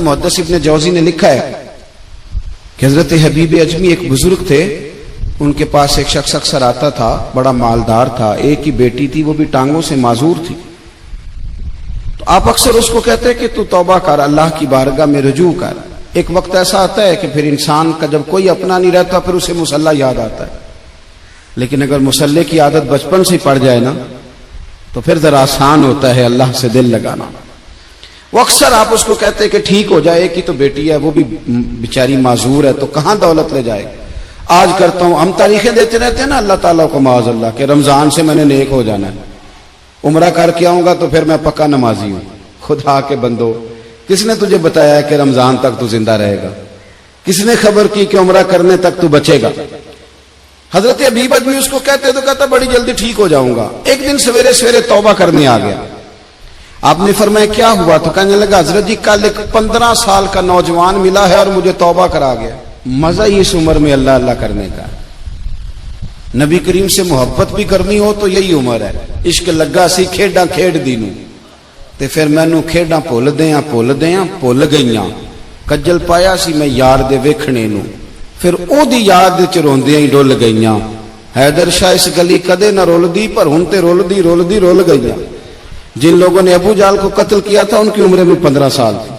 محدث ابن جوزی نے لکھا ہے کہ حضرت حبیب اجمی ایک بزرگ تھے، ان کے پاس ایک شخص اکثر آتا تھا، بڑا مالدار تھا، ایک ہی بیٹی تھی، وہ بھی ٹانگوں سے معذور تھی۔ تو آپ اکثر اس کو کہتے کہ تو توبہ کر، اللہ کی بارگاہ میں رجوع کر۔ ایک وقت ایسا آتا ہے کہ پھر انسان کا جب کوئی اپنا نہیں رہتا پھر اسے مصلی یاد آتا ہے، لیکن اگر مصلی کی عادت بچپن سے پڑ جائے نا تو پھر ذرا آسان ہوتا ہے اللہ سے دل لگانا۔ وہ اکثر آپ اس کو کہتے کہ ٹھیک ہو جائے کہ تو بیٹی ہے، وہ بھی بیچاری معذور ہے، تو کہاں دولت لے جائے۔ آج کرتا ہوں، ہم تاریخیں دیتے رہتے ہیں نا اللہ تعالیٰ کو معاذ اللہ کہ رمضان سے میں نے نیک ہو جانا ہے، عمرہ کر کے آؤں گا تو پھر میں پکا نمازی ہوں۔ خدا کے بندو، کس نے تجھے بتایا کہ رمضان تک تو زندہ رہے گا؟ کس نے خبر کی کہ عمرہ کرنے تک تو بچے گا؟ حضرت حبیب اجمی اس کو کہتے تو کہتا بڑی جلدی ٹھیک ہو جاؤں گا۔ ایک دن سویرے سویرے توبہ کرنے آ گیا۔ آپ نے فرمایا کیا ہوا؟ تو کہنے لگا حضرت جی کل ایک 15 سال کا نوجوان ملا ہے اور مجھے توبہ کرا گیا۔ مزہ ہی اس عمر میں اللہ اللہ کرنے کا، نبی کریم سے محبت بھی کرنی ہو تو یہی عمر ہے۔ عشق لگا سی کھیڈاں کھیڈ دینوں تے پھر مینوں کھیڈاں بھول بھول گئیاں، کجل پایا سی میں یار دے ویکھنے نوں، پھر او دی یاد وچ روندیاں ہی ڈل گئیاں۔ حیدر شاہ اس گلی کدے نہ رولدی پر ہن تے رولدی رول گئیاں۔ جن لوگوں نے ابو جال کو قتل کیا تھا ان کی عمریں بھی 15 سال تھی۔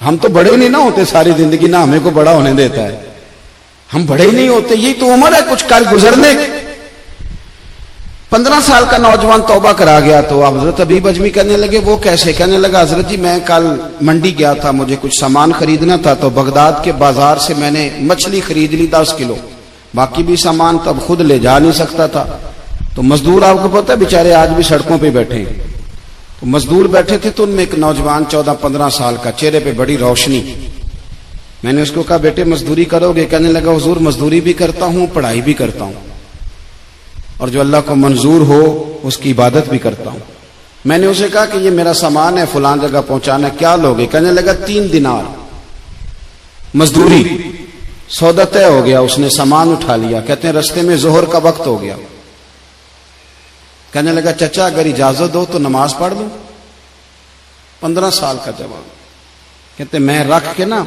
ہم تو بڑے نہیں نہ ہوتے ساری زندگی، نہ ہمیں کو بڑا ہونے دیتا ہے، ہم بڑے ہی نہیں ہوتے، یہی تو عمر ہے کچھ کر گزرنے کی۔ 15 سال کا نوجوان توبہ کرا گیا تو حضرت حبیب اجمی کہنے لگے وہ کیسے؟ کہنے لگا حضرت جی میں کل منڈی گیا تھا، مجھے کچھ سامان خریدنا تھا، تو بغداد کے بازار سے میں نے مچھلی خرید لی 10 کلو، باقی بھی سامان تب خود لے جا نہیں سکتا تھا۔ تو مزدور آپ کو پتہ ہے بیچارے آج بھی سڑکوں پہ بیٹھے ہیں، تو مزدور بیٹھے تھے تو ان میں ایک نوجوان 14-15 سال کا، چہرے پہ بڑی روشنی۔ میں نے اس کو کہا بیٹے مزدوری کرو گے؟ کہنے لگا حضور مزدوری بھی کرتا ہوں، پڑھائی بھی کرتا ہوں، اور جو اللہ کو منظور ہو اس کی عبادت بھی کرتا ہوں۔ میں نے اسے کہا کہ یہ میرا سامان ہے فلان جگہ پہنچانا، کیا لوگے؟ کہنے لگا 3 دینار مزدوری۔ سودا طے ہو گیا، اس نے سامان اٹھا لیا۔ کہتے ہیں رستے میں ظہر کا وقت ہو گیا۔ کہنے لگا چچا اگر اجازت دو تو نماز پڑھ لوں۔ 15 سال کا جوان، کہتے میں رکھ کے نا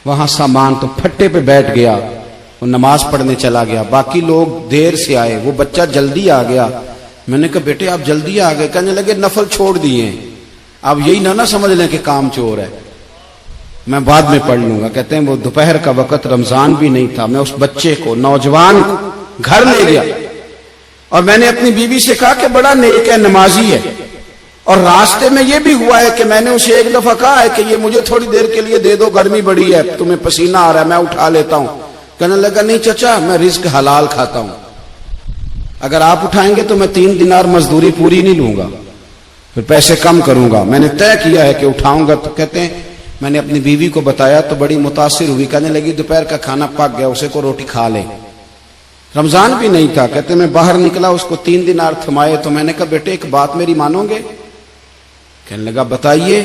وہاں سامان تو پھٹے پہ بیٹھ گیا، وہ نماز پڑھنے چلا گیا۔ باقی لوگ دیر سے آئے، وہ بچہ جلدی آ گیا۔ میں نے کہا بیٹے آپ جلدی آ گئے؟ کہنے لگے نفل چھوڑ دیے، اب یہی نہ سمجھ لیں کہ کام چور ہے، میں بعد میں پڑھ لوں گا۔ کہتے ہیں وہ دوپہر کا وقت، رمضان بھی نہیں تھا، میں اس بچے کو نوجوان کو گھر لے گیا اور میں نے اپنی بیوی سے کہا کہ بڑا نیک ہے، نمازی ہے، اور راستے میں یہ بھی ہوا ہے کہ میں نے اسے ایک دفعہ کہا ہے کہ یہ مجھے تھوڑی دیر کے لیے دے دو، گرمی بڑی ہے، تمہیں پسینہ آ رہا ہے، میں اٹھا لیتا ہوں۔ کہنے لگا نہیں چچا میں رزق حلال کھاتا ہوں، اگر آپ اٹھائیں گے تو میں 3 دینار مزدوری پوری نہیں لوں گا، پھر پیسے کم کروں گا، میں نے طے کیا ہے کہ اٹھاؤں گا۔ تو کہتے ہیں میں نے اپنی بیوی کو بتایا تو بڑی متاثر ہوئی، کہنے لگی دوپہر کا کھانا پک گیا، اسے کو روٹی کھا لیں، رمضان بھی نہیں تھا۔ کہتے میں باہر نکلا، اس کو 3 دینار تھمائے، تو میں نے کہا بیٹے ایک بات میری مانو گے؟ کہنے لگا بتائیے۔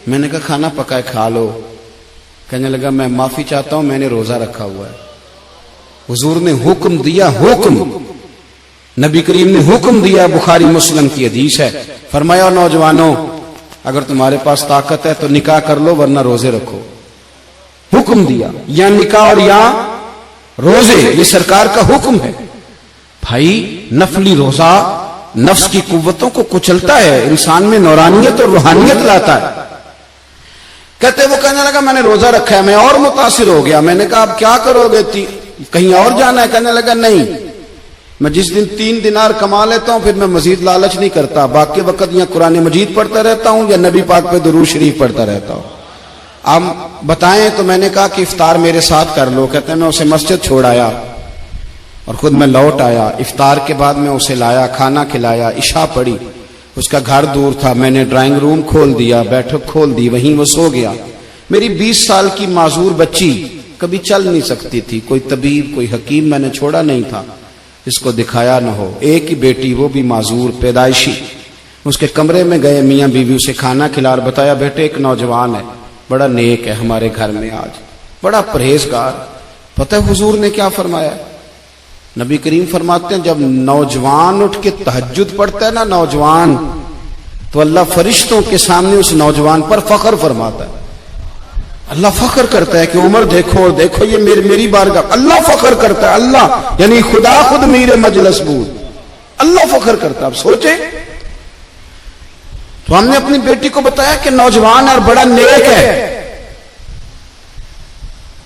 میں نے کہا کھانا پکائے کھا لو۔ کہنے لگا میں معافی چاہتا ہوں، میں نے روزہ رکھا ہوا ہے۔ حضور نے حکم دیا، حکم نبی کریم نے حکم دیا، بخاری مسلم کی حدیث ہے، فرمایا نوجوانوں اگر تمہارے پاس طاقت ہے تو نکاح کر لو ورنہ روزے رکھو۔ حکم دیا، یا نکاح اور یا روزے، یہ سرکار کا حکم ہے۔ بھائی نفلی روزہ نفس کی قوتوں کو کچلتا ہے، انسان میں نورانیت اور روحانیت لاتا ہے۔ کہتے وہ کہنے لگا میں نے روزہ رکھا ہے، میں اور متاثر ہو گیا۔ میں نے کہا اب کیا کرو گے؟ کہیں اور جانا ہے؟ کہنے لگا نہیں، میں جس دن 3 دینار کما لیتا ہوں پھر میں مزید لالچ نہیں کرتا، باقی وقت یا قرآن مجید پڑھتا رہتا ہوں یا نبی پاک پہ درود شریف پڑھتا رہتا ہوں۔ آپ بتائیں؟ تو میں نے کہا کہ افطار میرے ساتھ کر لو۔ کہتے ہیں میں اسے مسجد چھوڑ آیا اور خود میں لوٹ آیا۔ افطار کے بعد میں اسے لایا، کھانا کھلایا، عشاء پڑھی، اس کا گھر دور تھا، میں نے ڈرائنگ روم کھول دیا، بیٹھک کھول دی، وہیں وہ سو گیا۔ میری 20 سال کی معذور بچی کبھی چل نہیں سکتی تھی، کوئی طبیب کوئی حکیم میں نے چھوڑا نہیں تھا اس کو دکھایا نہ ہو، ایک ہی بیٹی وہ بھی معذور پیدائشی۔ اس کے کمرے میں گئے، میاں بیوی اسے کھانا کھلا اور بتایا بیٹے ایک نوجوان ہے، بڑا نیک ہے ہمارے گھر میں، آج بڑا پرہیزگار۔ پتہ ہے حضور نے کیا فرمایا؟ نبی کریم فرماتے ہیں جب نوجوان اٹھ کے تہجد پڑھتا ہے نا نوجوان، تو اللہ فرشتوں کے سامنے اس نوجوان پر فخر فرماتا ہے۔ اللہ فخر کرتا ہے کہ عمر دیکھو اور دیکھو یہ میری بارگاہ، اللہ فخر کرتا ہے، اللہ یعنی خدا خود میر مجلس بود، اللہ فخر کرتا ہے. اب سوچے تو ہم نے اپنی بیٹی کو بتایا کہ نوجوان اور بڑا نیک ہے،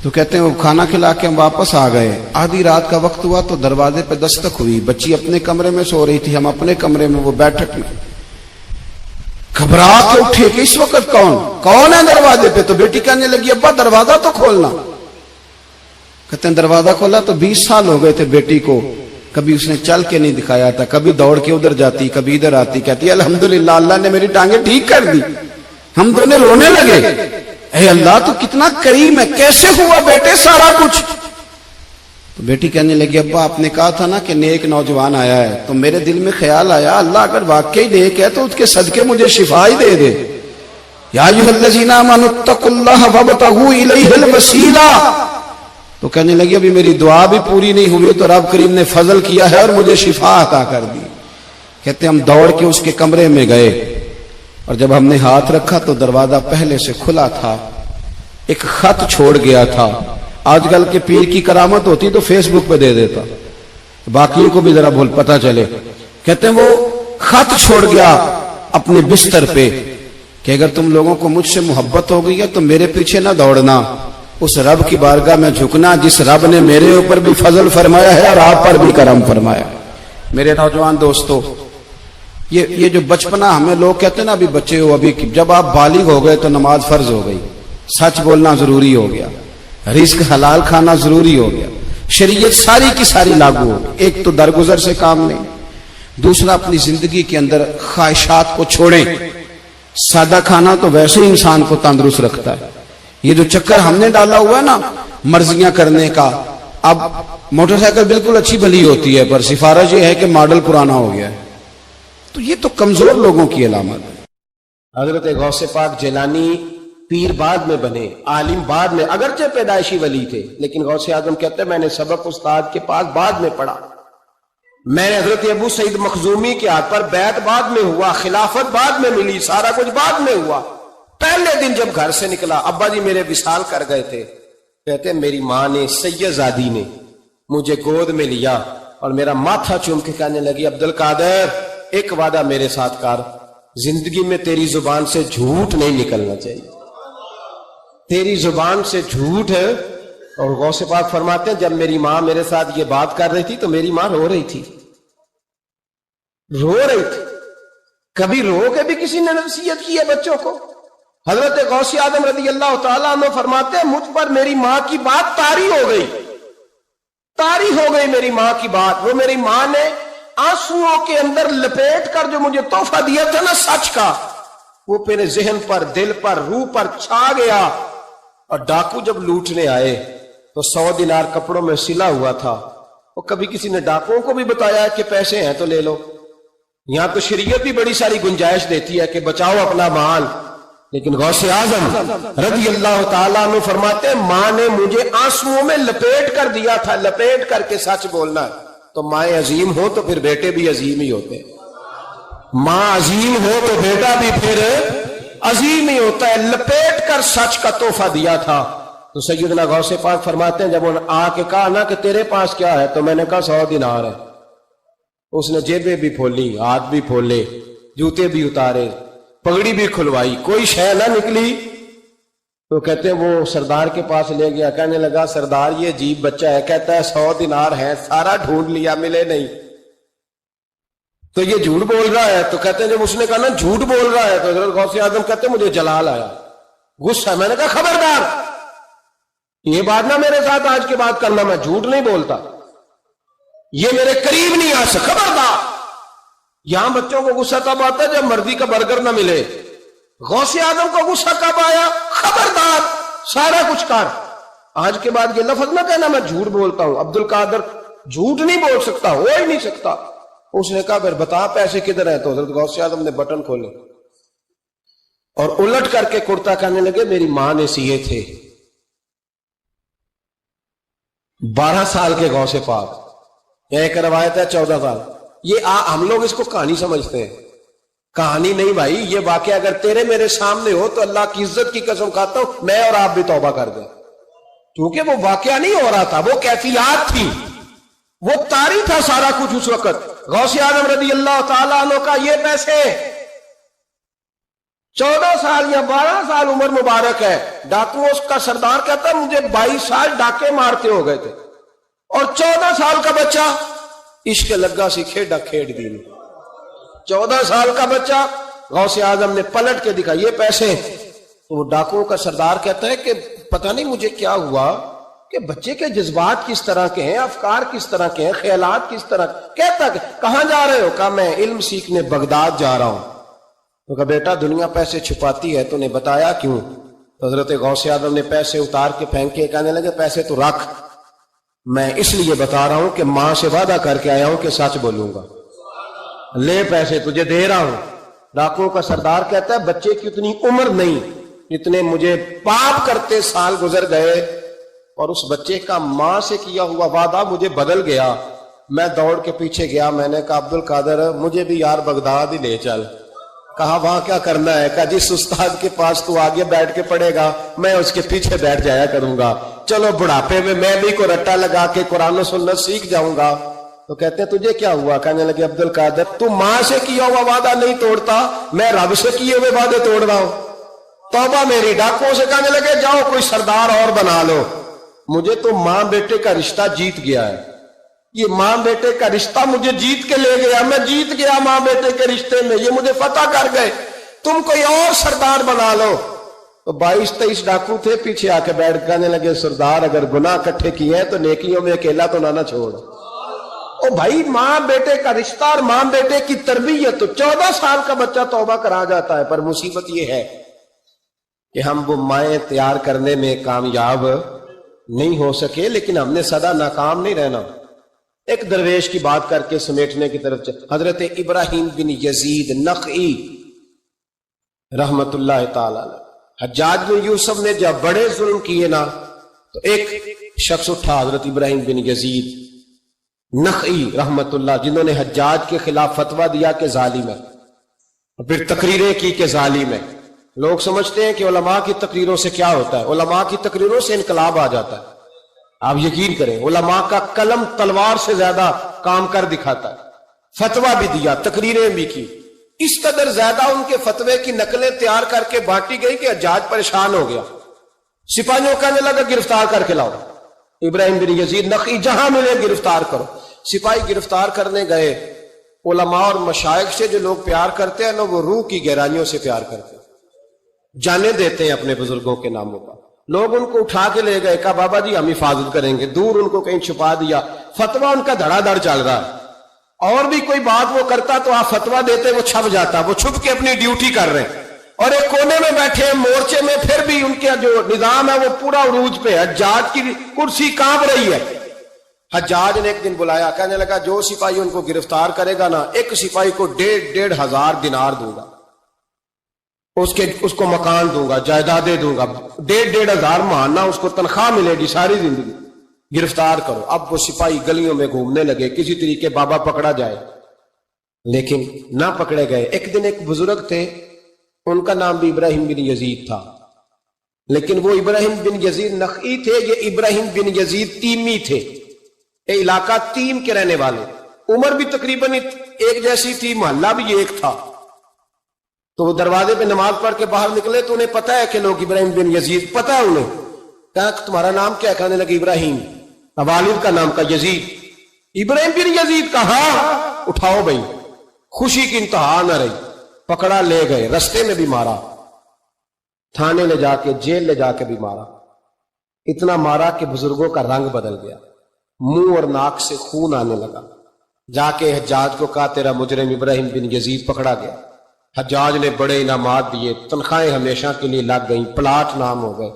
تو کہتے ہیں وہ کھانا کھلا کے ہم واپس آ گئے. آدھی رات کا وقت ہوا تو دروازے پہ دستک ہوئی. بچی اپنے کمرے میں سو رہی تھی، ہم اپنے کمرے میں، وہ بیٹھک میں. گھبرا کے اٹھے کہ اس وقت کون ہے دروازے پہ؟ تو بیٹی کہنے لگی ابا دروازہ تو کھولنا. کہتے ہیں دروازہ کھولا تو 20 سال ہو گئے تھے بیٹی کو، کبھی اس نے چل کے نہیں دکھایا تھا، کبھی دوڑ کے ادھر جاتی کبھی ادھر آتی. کہتی الحمدللہ اللہ نے میری ٹانگیں ٹھیک کر دی. ہم دونوں رونے لگے، اے اللہ تو کتنا کریم ہے، کیسے ہوا بیٹے سارا کچھ؟ تو بیٹی کہنے لگی ابا آپ نے کہا تھا نا کہ نیک نوجوان آیا ہے، تو میرے دل میں خیال آیا اللہ اگر واقعی نیک ہے تو اس کے صدقے مجھے شفا ہی دے دے. یا ایھا الذین آمنوا اتقوا اللہ وابتغوا الیہ الوسیلہ. تو کہنے لگی ابھی میری دعا بھی پوری نہیں ہوئی تو رب کریم نے فضل کیا ہے اور مجھے شفا عطا کر دی. کہتے ہم دوڑ کے اس کے کمرے میں گئے اور جب ہم نے ہاتھ رکھا تو دروازہ پہلے سے کھلا تھا، ایک خط چھوڑ گیا تھا. آج کل کے پیر کی کرامت ہوتی تو فیس بک پہ دے دیتا، باقیوں کو بھی ذرا بول پتا چلے. کہتے ہیں وہ خط چھوڑ گیا اپنے بستر پہ کہ اگر تم لوگوں کو مجھ سے محبت ہو گئی ہے تو میرے پیچھے نہ دوڑنا، اس رب کی بارگاہ میں جھکنا جس رب نے میرے اوپر بھی فضل فرمایا ہے اور آپ پر بھی کرم فرمایا. میرے نوجوان دوستو، یہ جو بچپنا ہمیں لوگ کہتے ہیں نا ابھی بچے ہو، ابھی جب آپ بالغ ہو گئے تو نماز فرض ہو گئی، سچ بولنا ضروری ہو گیا، رزق حلال کھانا ضروری ہو گیا، شریعت ساری کی ساری لاگو ہو. ایک تو درگزر سے کام نہیں، دوسرا اپنی زندگی کے اندر خواہشات کو چھوڑیں. سادہ کھانا تو ویسے ہی انسان کو تندرست رکھتا ہے. یہ جو چکر ہم نے ڈالا ہوا ہے نا مرضیاں کرنے کا، اب موٹر سائیکل بالکل اچھی بھلی ہوتی ہے پر سفارش یہ ہے کہ ماڈل پرانا ہو گیا ہے، تو یہ تو کمزور لوگوں کی علامت ہے. حضرت غوث پاک جیلانی پیر بعد میں بنے، عالم بعد میں، اگرچہ پیدائشی ولی تھے لیکن غوث اعظم کہتے ہیں میں نے سبق استاد کے پاس بعد میں پڑھا. میں نے حضرت ابو سعید مخزومی کے ہاتھ پر بیعت بعد میں ہوا، خلافت بعد میں ملی، سارا کچھ بعد میں ہوا. پہلے دن جب گھر سے نکلا ابا جی میرے وصال کر گئے تھے. کہتے ہیں میری ماں نے سید زادی نے مجھے گود میں لیا اور میرا ماتھا چوم کے کہنے لگی عبد القادر ایک وعدہ میرے ساتھ کر، زندگی میں تیری زبان سے جھوٹ نہیں نکلنا چاہیے، تیری زبان سے جھوٹ ہے. اور غوث پاک فرماتے ہیں جب میری ماں میرے ساتھ یہ بات کر رہی تھی تو میری ماں رو رہی تھی، کبھی رو کے بھی کسی نے نصیحت کی ہے بچوں کو؟ حضرت غوث اعظم رضی اللہ تعالیٰ عنہ فرماتے ہیں مجھ پر میری ماں کی بات طاری ہو گئی میری ماں کی بات. وہ میری ماں نے آنسوؤں کے اندر لپیٹ کر جو مجھے تحفہ دیا تھا نا سچ کا، وہ میرے ذہن پر، دل پر، روح پر چھا گیا. اور ڈاکو جب لوٹنے آئے تو 100 دینار کپڑوں میں سلا ہوا تھا. وہ کبھی کسی نے ڈاکوؤں کو بھی بتایا کہ پیسے ہیں تو لے لو؟ یہاں تو شریعت بھی بڑی ساری گنجائش دیتی ہے کہ بچاؤ اپنا مال، لیکن غوث اعظم رضی اللہ تعالیٰ عنہ فرماتے ہیں ماں نے مجھے آنسوؤں میں لپیٹ کر دیا تھا، لپیٹ کر کے سچ بولنا. تو مائیں عظیم ہو تو پھر بیٹے بھی عظیم ہی ہوتے ہیں، ماں عظیم ہو تو بیٹا بھی پھر عظیم ہی ہوتا ہے. لپیٹ کر سچ کا تحفہ دیا تھا. تو سیدنا غوث پاک فرماتے ہیں جب انہوں نے آ کے کہا نا کہ تیرے پاس کیا ہے، تو میں نے کہا 100 دینار ہے. اس نے جیبیں بھی کھولی، ہاتھ بھی کھولے، جوتے بھی اتارے، پگڑی بھی کھلوائی، کوئی شے نہ نکلی. تو کہتے ہیں وہ سردار کے پاس لے گیا، کہنے لگا سردار یہ عجیب بچہ ہے، کہتا ہے 100 دینار ہے، سارا ڈھونڈ لیا ملے نہیں، تو یہ جھوٹ بول رہا ہے. تو کہتے ہیں جب اس نے کہا نا جھوٹ بول رہا ہے تو حضرت غوث اعظم کہتے ہیں مجھے جلال آیا، غصہ. میں نے کہا خبردار یہ بات نہ میرے ساتھ آج کے بعد کرنا، میں جھوٹ نہیں بولتا، یہ میرے قریب نہیں آ سکتا، خبردار. یہاں بچوں کو غصہ تب آتا ہے جب مرضی کا برگر نہ ملے. غوث اعظم کو غصہ کب آیا؟ خبردار سارا کچھ کر، آج کے بعد یہ لفظ نہ کہنا میں جھوٹ بولتا ہوں. عبد القادر جھوٹ نہیں بول سکتا، ہو ہی نہیں سکتا. اس نے کہا پھر بتا پیسے کدھر ہیں؟ تو حضرت غوث اعظم نے بٹن کھولے اور الٹ کر کے کرتا کہنے لگے میری ماں نے سیے تھے. 12 سال کے غوث پاک، ایک روایت ہے 14 سال. یہ ہم لوگ اس کو کہانی سمجھتے ہیں، کہانی نہیں بھائی، یہ واقعہ اگر تیرے میرے سامنے ہو تو اللہ کی عزت کی قسم کھاتا ہوں میں اور آپ بھی توبہ کر دیں، کیونکہ وہ واقعہ نہیں ہو رہا تھا، وہ کیفیات تھی، وہ طاری تھا سارا کچھ اس وقت۔ غوث اعظم رضی اللہ تعالیٰ عنہ کا یہ پیسے 14 سال یا 12 سال عمر مبارک ہے، ڈاکو اس کا سردار کہتا ہے مجھے 22 سال ڈاکے مارتے ہو گئے تھے، اور 14 سال کا بچہ عشق لگا سی کھیڈا کھیڑ دی، 14 سال کا بچہ غوث اعظم نے پلٹ کے دکھا یہ پیسے۔ تو وہ ڈاکوؤں کا سردار کہتا ہے کہ پتہ نہیں مجھے کیا ہوا کہ بچے کے جذبات کس طرح کے ہیں، افکار کس طرح کے ہیں، خیالات کس طرح، کہتا کہ کہاں جا رہے ہو؟ کہا میں علم سیکھنے بغداد جا رہا ہوں۔ تو کہا بیٹا دنیا پیسے چھپاتی ہے، تو نے بتایا کیوں؟ تو حضرت غوث اعظم نے پیسے اتار کے پھینک کے کہنے لگے پیسے تو رکھ، میں اس لیے بتا رہا ہوں کہ ماں سے وعدہ کر کے آیا ہوں کہ سچ بولوں گا، لے پیسے تجھے دے رہا ہوں۔ ڈاکوؤں کا سردار کہتا ہے بچے کی اتنی عمر نہیں جتنے مجھے پاپ کرتے سال گزر گئے، اور اس بچے کا ماں سے کیا ہوا وعدہ مجھے بدل گیا۔ میں دوڑ کے پیچھے گیا، میں نے کہا عبد القادر مجھے بھی یار بغداد ہی لے چل۔ کہا وہاں کیا کرنا ہے؟ کہا جس استاد کے پاس تو آگے بیٹھ کے پڑھے گا میں اس کے پیچھے بیٹھ جایا کروں گا، چلو بڑھاپے میں بھی کو رٹا لگا کے قرآن و سنت سیکھ جاؤں گا۔ تو کہتے ہیں تجھے کیا ہوا؟ کہنے لگے عبد القادر تو ماں سے کیا ہوا وعدہ نہیں توڑتا، میں رب سے کیے ہوئے وعدے توڑ رہا ہوں، توبہ میری۔ ڈاکوؤں سے کہنے لگے جاؤ کوئی سردار اور بنا لو، مجھے تو ماں بیٹے کا رشتہ جیت گیا ہے، یہ ماں بیٹے کا رشتہ مجھے جیت کے لے گیا، میں جیت گیا ماں بیٹے کے رشتے میں، یہ مجھے فتح کر گئے، تم کوئی اور سردار بنا لو۔ تو 22-23 ڈاکو تھے، پیچھے آ کے بیٹھ کہنے لگے سردار اگر گناہ اکٹھے کیے ہیں تو نیکیوں میں اکیلا تو نہ چھوڑ۔ او بھائی ماں بیٹے کا رشتہ اور ماں بیٹے کی تربیت، تو 14 سال کا بچہ توبہ کرا جاتا ہے، پر مصیبت یہ ہے کہ ہم وہ مائیں تیار کرنے میں کامیاب نہیں ہو سکے، لیکن ہم نے سدا ناکام نہیں رہنا۔ ایک درویش کی بات کر کے سمیٹنے کی طرف حضرت ابراہیم بن یزید نخعی رحمت اللہ تعالی علیہ، حجاج بن یوسف نے جب بڑے ظلم کیے نا تو ایک شخص اٹھا حضرت ابراہیم بن یزید نخعی رحمت اللہ، جنہوں نے حجاج کے خلاف فتویٰ دیا کہ ظالم ہے، اور پھر تقریریں کی کہ ظالم ہے۔ لوگ سمجھتے ہیں کہ علماء کی تقریروں سے کیا ہوتا ہے، علماء کی تقریروں سے انقلاب آ جاتا ہے۔ آپ یقین کریں علماء کا قلم تلوار سے زیادہ کام کر دکھاتا ہے، فتویٰ بھی دیا، تقریریں بھی کی، اس قدر زیادہ ان کے فتوے کی نقلیں تیار کر کے بانٹی گئی کہ حجاج پریشان ہو گیا، سپاہیوں کہنے لگا گرفتار کر کے لاؤ ابراہیم بن یزید نخعی، جہاں ملے گرفتار کرو۔ سپاہی گرفتار کرنے گئے، علماء اور مشائخ سے جو لوگ پیار کرتے ہیں نا وہ روح کی گہرائیوں سے پیار کرتے ہیں، جانے دیتے ہیں اپنے بزرگوں کے ناموں پر۔ لوگ ان کو اٹھا کے لے گئے، کہا بابا جی ہم حفاظت کریں گے، دور ان کو کہیں چھپا دیا، فتویٰ ان کا دھڑا دھڑ چل رہا ہے، اور بھی کوئی بات وہ کرتا تو آپ فتویٰ دیتے وہ چھپ جاتا، وہ چھپ کے اپنی ڈیوٹی کر رہے ہیں، اور ایک کونے میں بیٹھے مورچے میں، پھر بھی ان کا جو نظام ہے وہ پورا عروج پہ ہے، حجاج کی کرسی کانپ رہی ہے۔ حجاج نے ایک دن بلایا، کہنے لگا جو سپاہی ان کو گرفتار کرے گا نا ایک سپاہی کو 1,500 دینار دوں گا، اس کو مکان دوں گا، جائیدادیں دوں گا، 1,500 ماہانہ اس کو تنخواہ ملے گی ساری زندگی، گرفتار کرو۔ اب وہ سپاہی گلیوں میں گھومنے لگے، کسی طریقے بابا پکڑا جائے، لیکن نہ پکڑے گئے۔ ایک دن ایک بزرگ تھے، ان کا نام بھی ابراہیم بن یزید تھا، لیکن وہ ابراہیم بن یزید نخعی تھے، یہ ابراہیم بن یزید تیمی تھے، یہ علاقہ تیم کے رہنے والے، عمر بھی تقریباً ایک جیسی تھی، محلہ بھی ایک تھا۔ تو وہ دروازے پہ نماز پڑھ کے باہر نکلے تو انہیں پتا ہے کہ لوگ ابراہیم بن یزید، پتا ہے انہیں، کہا تمہارا نام کیا ہے؟ کہنے لگے ابراہیم، والد کا نام کا یزید۔ ابراہیم بن یزید کہا اٹھاؤ بھائی، خوشی کی انتہا نہ رہی، پکڑا لے گئے، رستے میں بھی مارا، تھانے لے جا کے، جیل لے جا کے بھی مارا، اتنا مارا کہ بزرگوں کا رنگ بدل گیا، منہ اور ناک سے خون آنے لگا۔ جا کے حجاج کو کہا تیرا مجرم ابراہیم بن یزید پکڑا گیا۔ حجاج نے بڑے انعامات دیے، تنخواہیں ہمیشہ کے لیے لگ گئیں، پلاٹ نام ہو گئے۔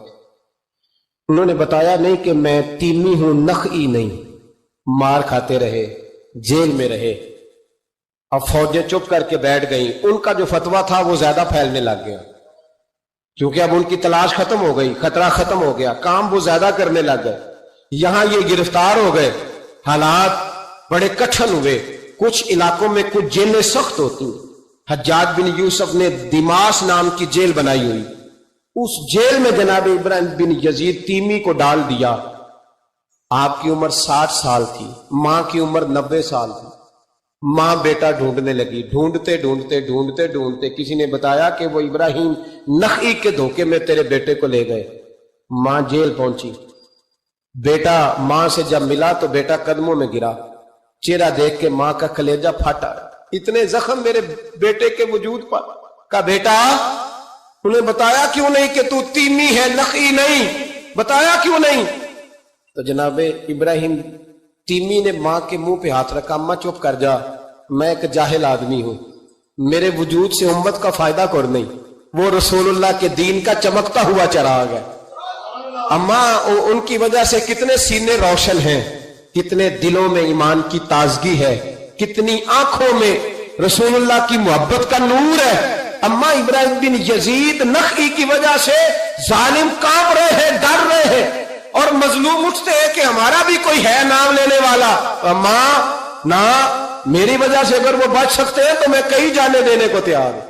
انہوں نے بتایا نہیں کہ میں تیمی ہوں، نخعی نہیں، مار کھاتے رہے، جیل میں رہے۔ اب فوجیں چپ کر کے بیٹھ گئیں، ان کا جو فتویٰ تھا وہ زیادہ پھیلنے لگ گیا، کیونکہ اب ان کی تلاش ختم ہو گئی، خطرہ ختم ہو گیا، کام وہ زیادہ کرنے لگ گئے۔ یہاں یہ گرفتار ہو گئے، حالات بڑے کٹھن ہوئے، کچھ علاقوں میں کچھ جیلیں سخت ہوتی ہیں، حجاج بن یوسف نے دماس نام کی جیل بنائی ہوئی، اس جیل میں جناب ابراہیم بن یزید تیمی کو ڈال دیا۔ آپ کی عمر 60 سال تھی، ماں کی عمر 90 سال تھی۔ ماں بیٹا ڈھونڈنے لگی، ڈھونڈتے ڈھونڈتے ڈھونڈتے ڈھونڈتے کسی نے بتایا کہ وہ ابراہیم نخعی کے دھوکے میں تیرے بیٹے کو لے گئے۔ ماں جیل پہنچی، بیٹا ماں سے جب ملا تو بیٹا قدموں میں گرا، چہرہ دیکھ کے ماں کا کلیجہ پھٹا، اتنے زخم میرے بیٹے کے وجود پر۔ کہا بیٹا انہیں بتایا کیوں نہیں کہ تو تیمی ہے نخعی نہیں، بتایا کیوں نہیں؟ تو جناب ابراہیم تیمی نے ماں کے منہ پہ ہاتھ رکھا، اماں چپ کر جا، میں ایک جاہل آدمی ہوں، میرے وجود سے امت کا فائدہ کوئی نہیں، وہ رسول اللہ کے دین کا چمکتا ہوا چراغ ہے۔ اماں ان کی وجہ سے کتنے سینے روشن ہیں، کتنے دلوں میں ایمان کی تازگی ہے، کتنی آنکھوں میں رسول اللہ کی محبت کا نور ہے۔ اماں ابراہیم بن یزید نخعی کی وجہ سے ظالم کانپ رہے ہیں، ڈر رہے ہیں، اور مظلوم اٹھتے ہیں کہ ہمارا بھی کوئی ہے نام لینے والا۔ اماں نہ، میری وجہ سے اگر وہ بچ سکتے ہیں تو میں کئی جانے دینے کو تیار ہوں،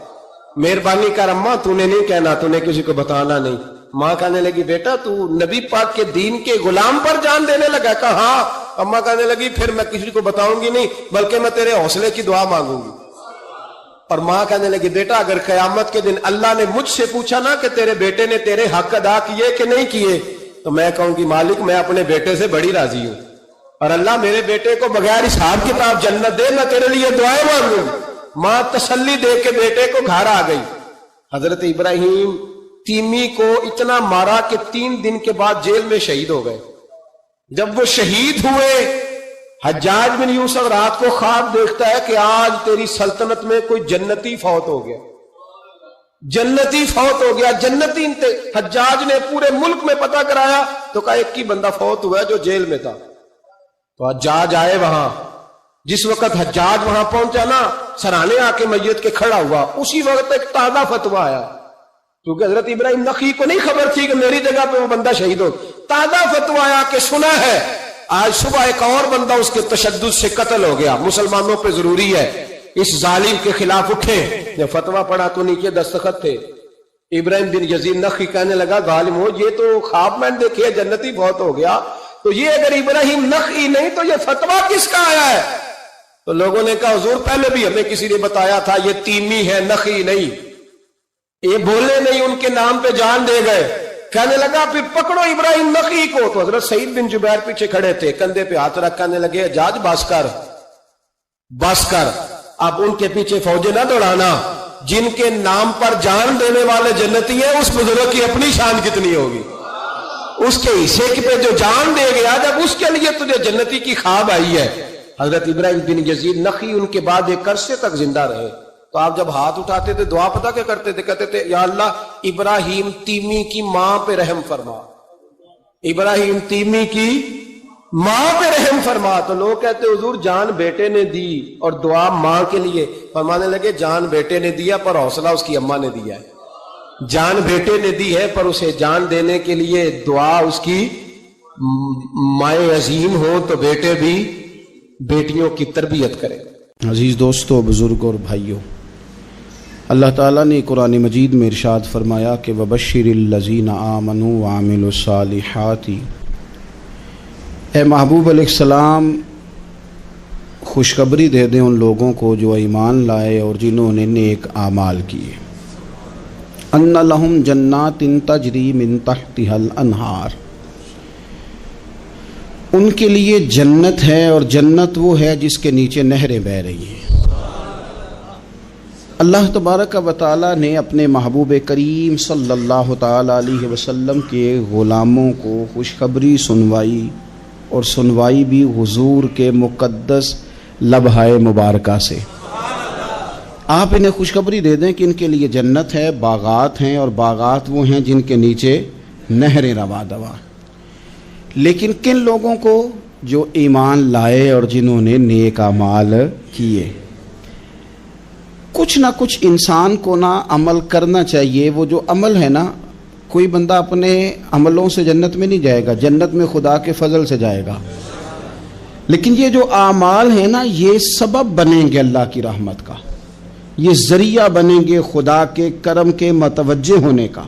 مہربانی کر اماں، تو نے نہیں کہنا، تو نے کسی کو بتانا نہیں۔ ماں کہنے لگی بیٹا تو نبی پاک کے دین کے غلام پر جان دینے لگا؟ کہا ہاں۔ اماں کہنے لگی پھر میں کسی کو بتاؤں گی نہیں، بلکہ میں تیرے حوصلے کی دعا مانگوں گی۔ اور ماں کہنے لگی بیٹا اگر قیامت کے دن اللہ نے مجھ سے پوچھا نا کہ تیرے بیٹے نے تیرے حق ادا کیے کہ نہیں کیے، تو میں کہوں گی مالک میں اپنے بیٹے سے بڑی راضی ہوں، اور اللہ میرے بیٹے کو بغیر حساب کتاب جنت دے، میں تیرے لیے دعائیں مانگوں۔ ماں تسلی دے کے بیٹے کو گھر آ گئی۔ حضرت ابراہیم تیمی کو اتنا مارا کہ 3 دن کے بعد جیل میں شہید ہو گئے۔ جب وہ شہید ہوئے، حجاج بن یوسف رات کو خواب دیکھتا ہے کہ آج تیری سلطنت میں کوئی جنتی فوت ہو گیا، جنتی فوت ہو گیا، جنتی۔ حجاج نے پورے ملک میں پتہ کرایا تو کہا ایک ہی بندہ فوت ہوا ہے جو جیل میں تھا۔ تو حجاج آئے وہاں، جس وقت حجاج وہاں پہنچا نا، سرانے آ کے میت کے کھڑا ہوا، اسی وقت ایک تازہ فتویٰ آیا، کیونکہ حضرت ابراہیم نخعی کو نہیں خبر تھی کہ میری جگہ پہ وہ بندہ شہید ہو۔ تازہ فتویٰ آیا کہ سنا ہے آج صبح ایک اور بندہ اس کے تشدد سے قتل ہو گیا، مسلمانوں پہ ضروری ہے اس ظالم کے خلاف اٹھیں۔ جب فتویٰ پڑھا تو نیچے دستخط تھے۔ ابراہیم بن یزید نخعی کہنے لگا ظالم ہو، یہ تو خواب میں دیکھے جنتی بہت ہو گیا، تو یہ اگر ابراہیم نخعی نہیں تو یہ فتویٰ کس کا آیا ہے؟ تو لوگوں نے کہا حضور پہلے بھی ہمیں کسی نے بتایا تھا یہ تیمی ہے نخعی نہیں، یہ بولے نہیں، ان کے نام پہ جان دے گئے۔ کہنے لگا پھر پکڑو ابراہیم نخعی کو۔ تو حضرت سعید بن جبیر پیچھے کھڑے تھے، کندھے پہ ہاتھ رکھ کہنے لگے حجاج بس کر، بس کر، اب ان کے پیچھے فوجیں نہ دوڑانا، جن کے نام پر جان دینے والے جنتی ہیں اس بزرگ کی اپنی شان کتنی ہوگی، اس کے حصے پہ جو جان دے گیا جب اس کے لیے تجھے جنتی کی خواب آئی ہے۔ حضرت ابراہیم بن یزید نخعی ان کے بعد ایک عرصے تک زندہ رہے۔ تو آپ جب ہاتھ اٹھاتے تھے دعا پتہ کیا کرتے تھے؟ کہتے تھے یا اللہ ابراہیم تیمی کی ماں پہ رحم فرما، ابراہیم تیمی کی ماں پہ رحم فرما۔ تو لوگ کہتے حضور جان بیٹے نے دی اور دعا ماں کے لیے، فرمانے لگے جان بیٹے نے دیا پر حوصلہ اس کی اماں نے دیا ہے، جان بیٹے نے دی ہے پر اسے جان دینے کے لیے دعا اس کی مائیں عظیم ہو تو بیٹے بھی بیٹیوں کی تربیت کرے۔ عزیز دوستو، بزرگ اور بھائیوں، اللہ تعالیٰ نے قرآن مجید میں ارشاد فرمایا کہ وَبَشِّرِ الَّذِينَ آمَنُوا وَعَمِلُوا الصَّالِحَاتِ، اے محبوب علیہ السلام خوشخبری دے دیں ان لوگوں کو جو ایمان لائے اور جنہوں نے نیک اعمال کیے، أَنَّ لَهُمْ جَنَّاتٍ تَجْرِي مِن تَحْتِهَا الْأَنْهَارُ، ان کے لیے جنت ہے اور جنت وہ ہے جس کے نیچے نہریں بہہ رہی ہیں۔ اللہ تبارک و تعالیٰ نے اپنے محبوب کریم صلی اللہ تعالیٰ علیہ وسلم کے غلاموں کو خوشخبری سنوائی، اور سنوائی بھی حضور کے مقدس لبھہ مبارکہ سے۔ آپ انہیں خوشخبری دے دیں کہ ان کے لیے جنت ہے، باغات ہیں، اور باغات وہ ہیں جن کے نیچے نہریں رواں دواں۔ لیکن کن لوگوں کو؟ جو ایمان لائے اور جنہوں نے نیک اعمال کیے۔ کچھ نہ کچھ انسان کو نہ عمل کرنا چاہیے، وہ جو عمل ہے نا، کوئی بندہ اپنے عملوں سے جنت میں نہیں جائے گا، جنت میں خدا کے فضل سے جائے گا، لیکن یہ جو اعمال ہیں نا یہ سبب بنیں گے اللہ کی رحمت کا۔ یہ ذریعہ بنیں گے خدا کے کرم کے متوجہ ہونے کا.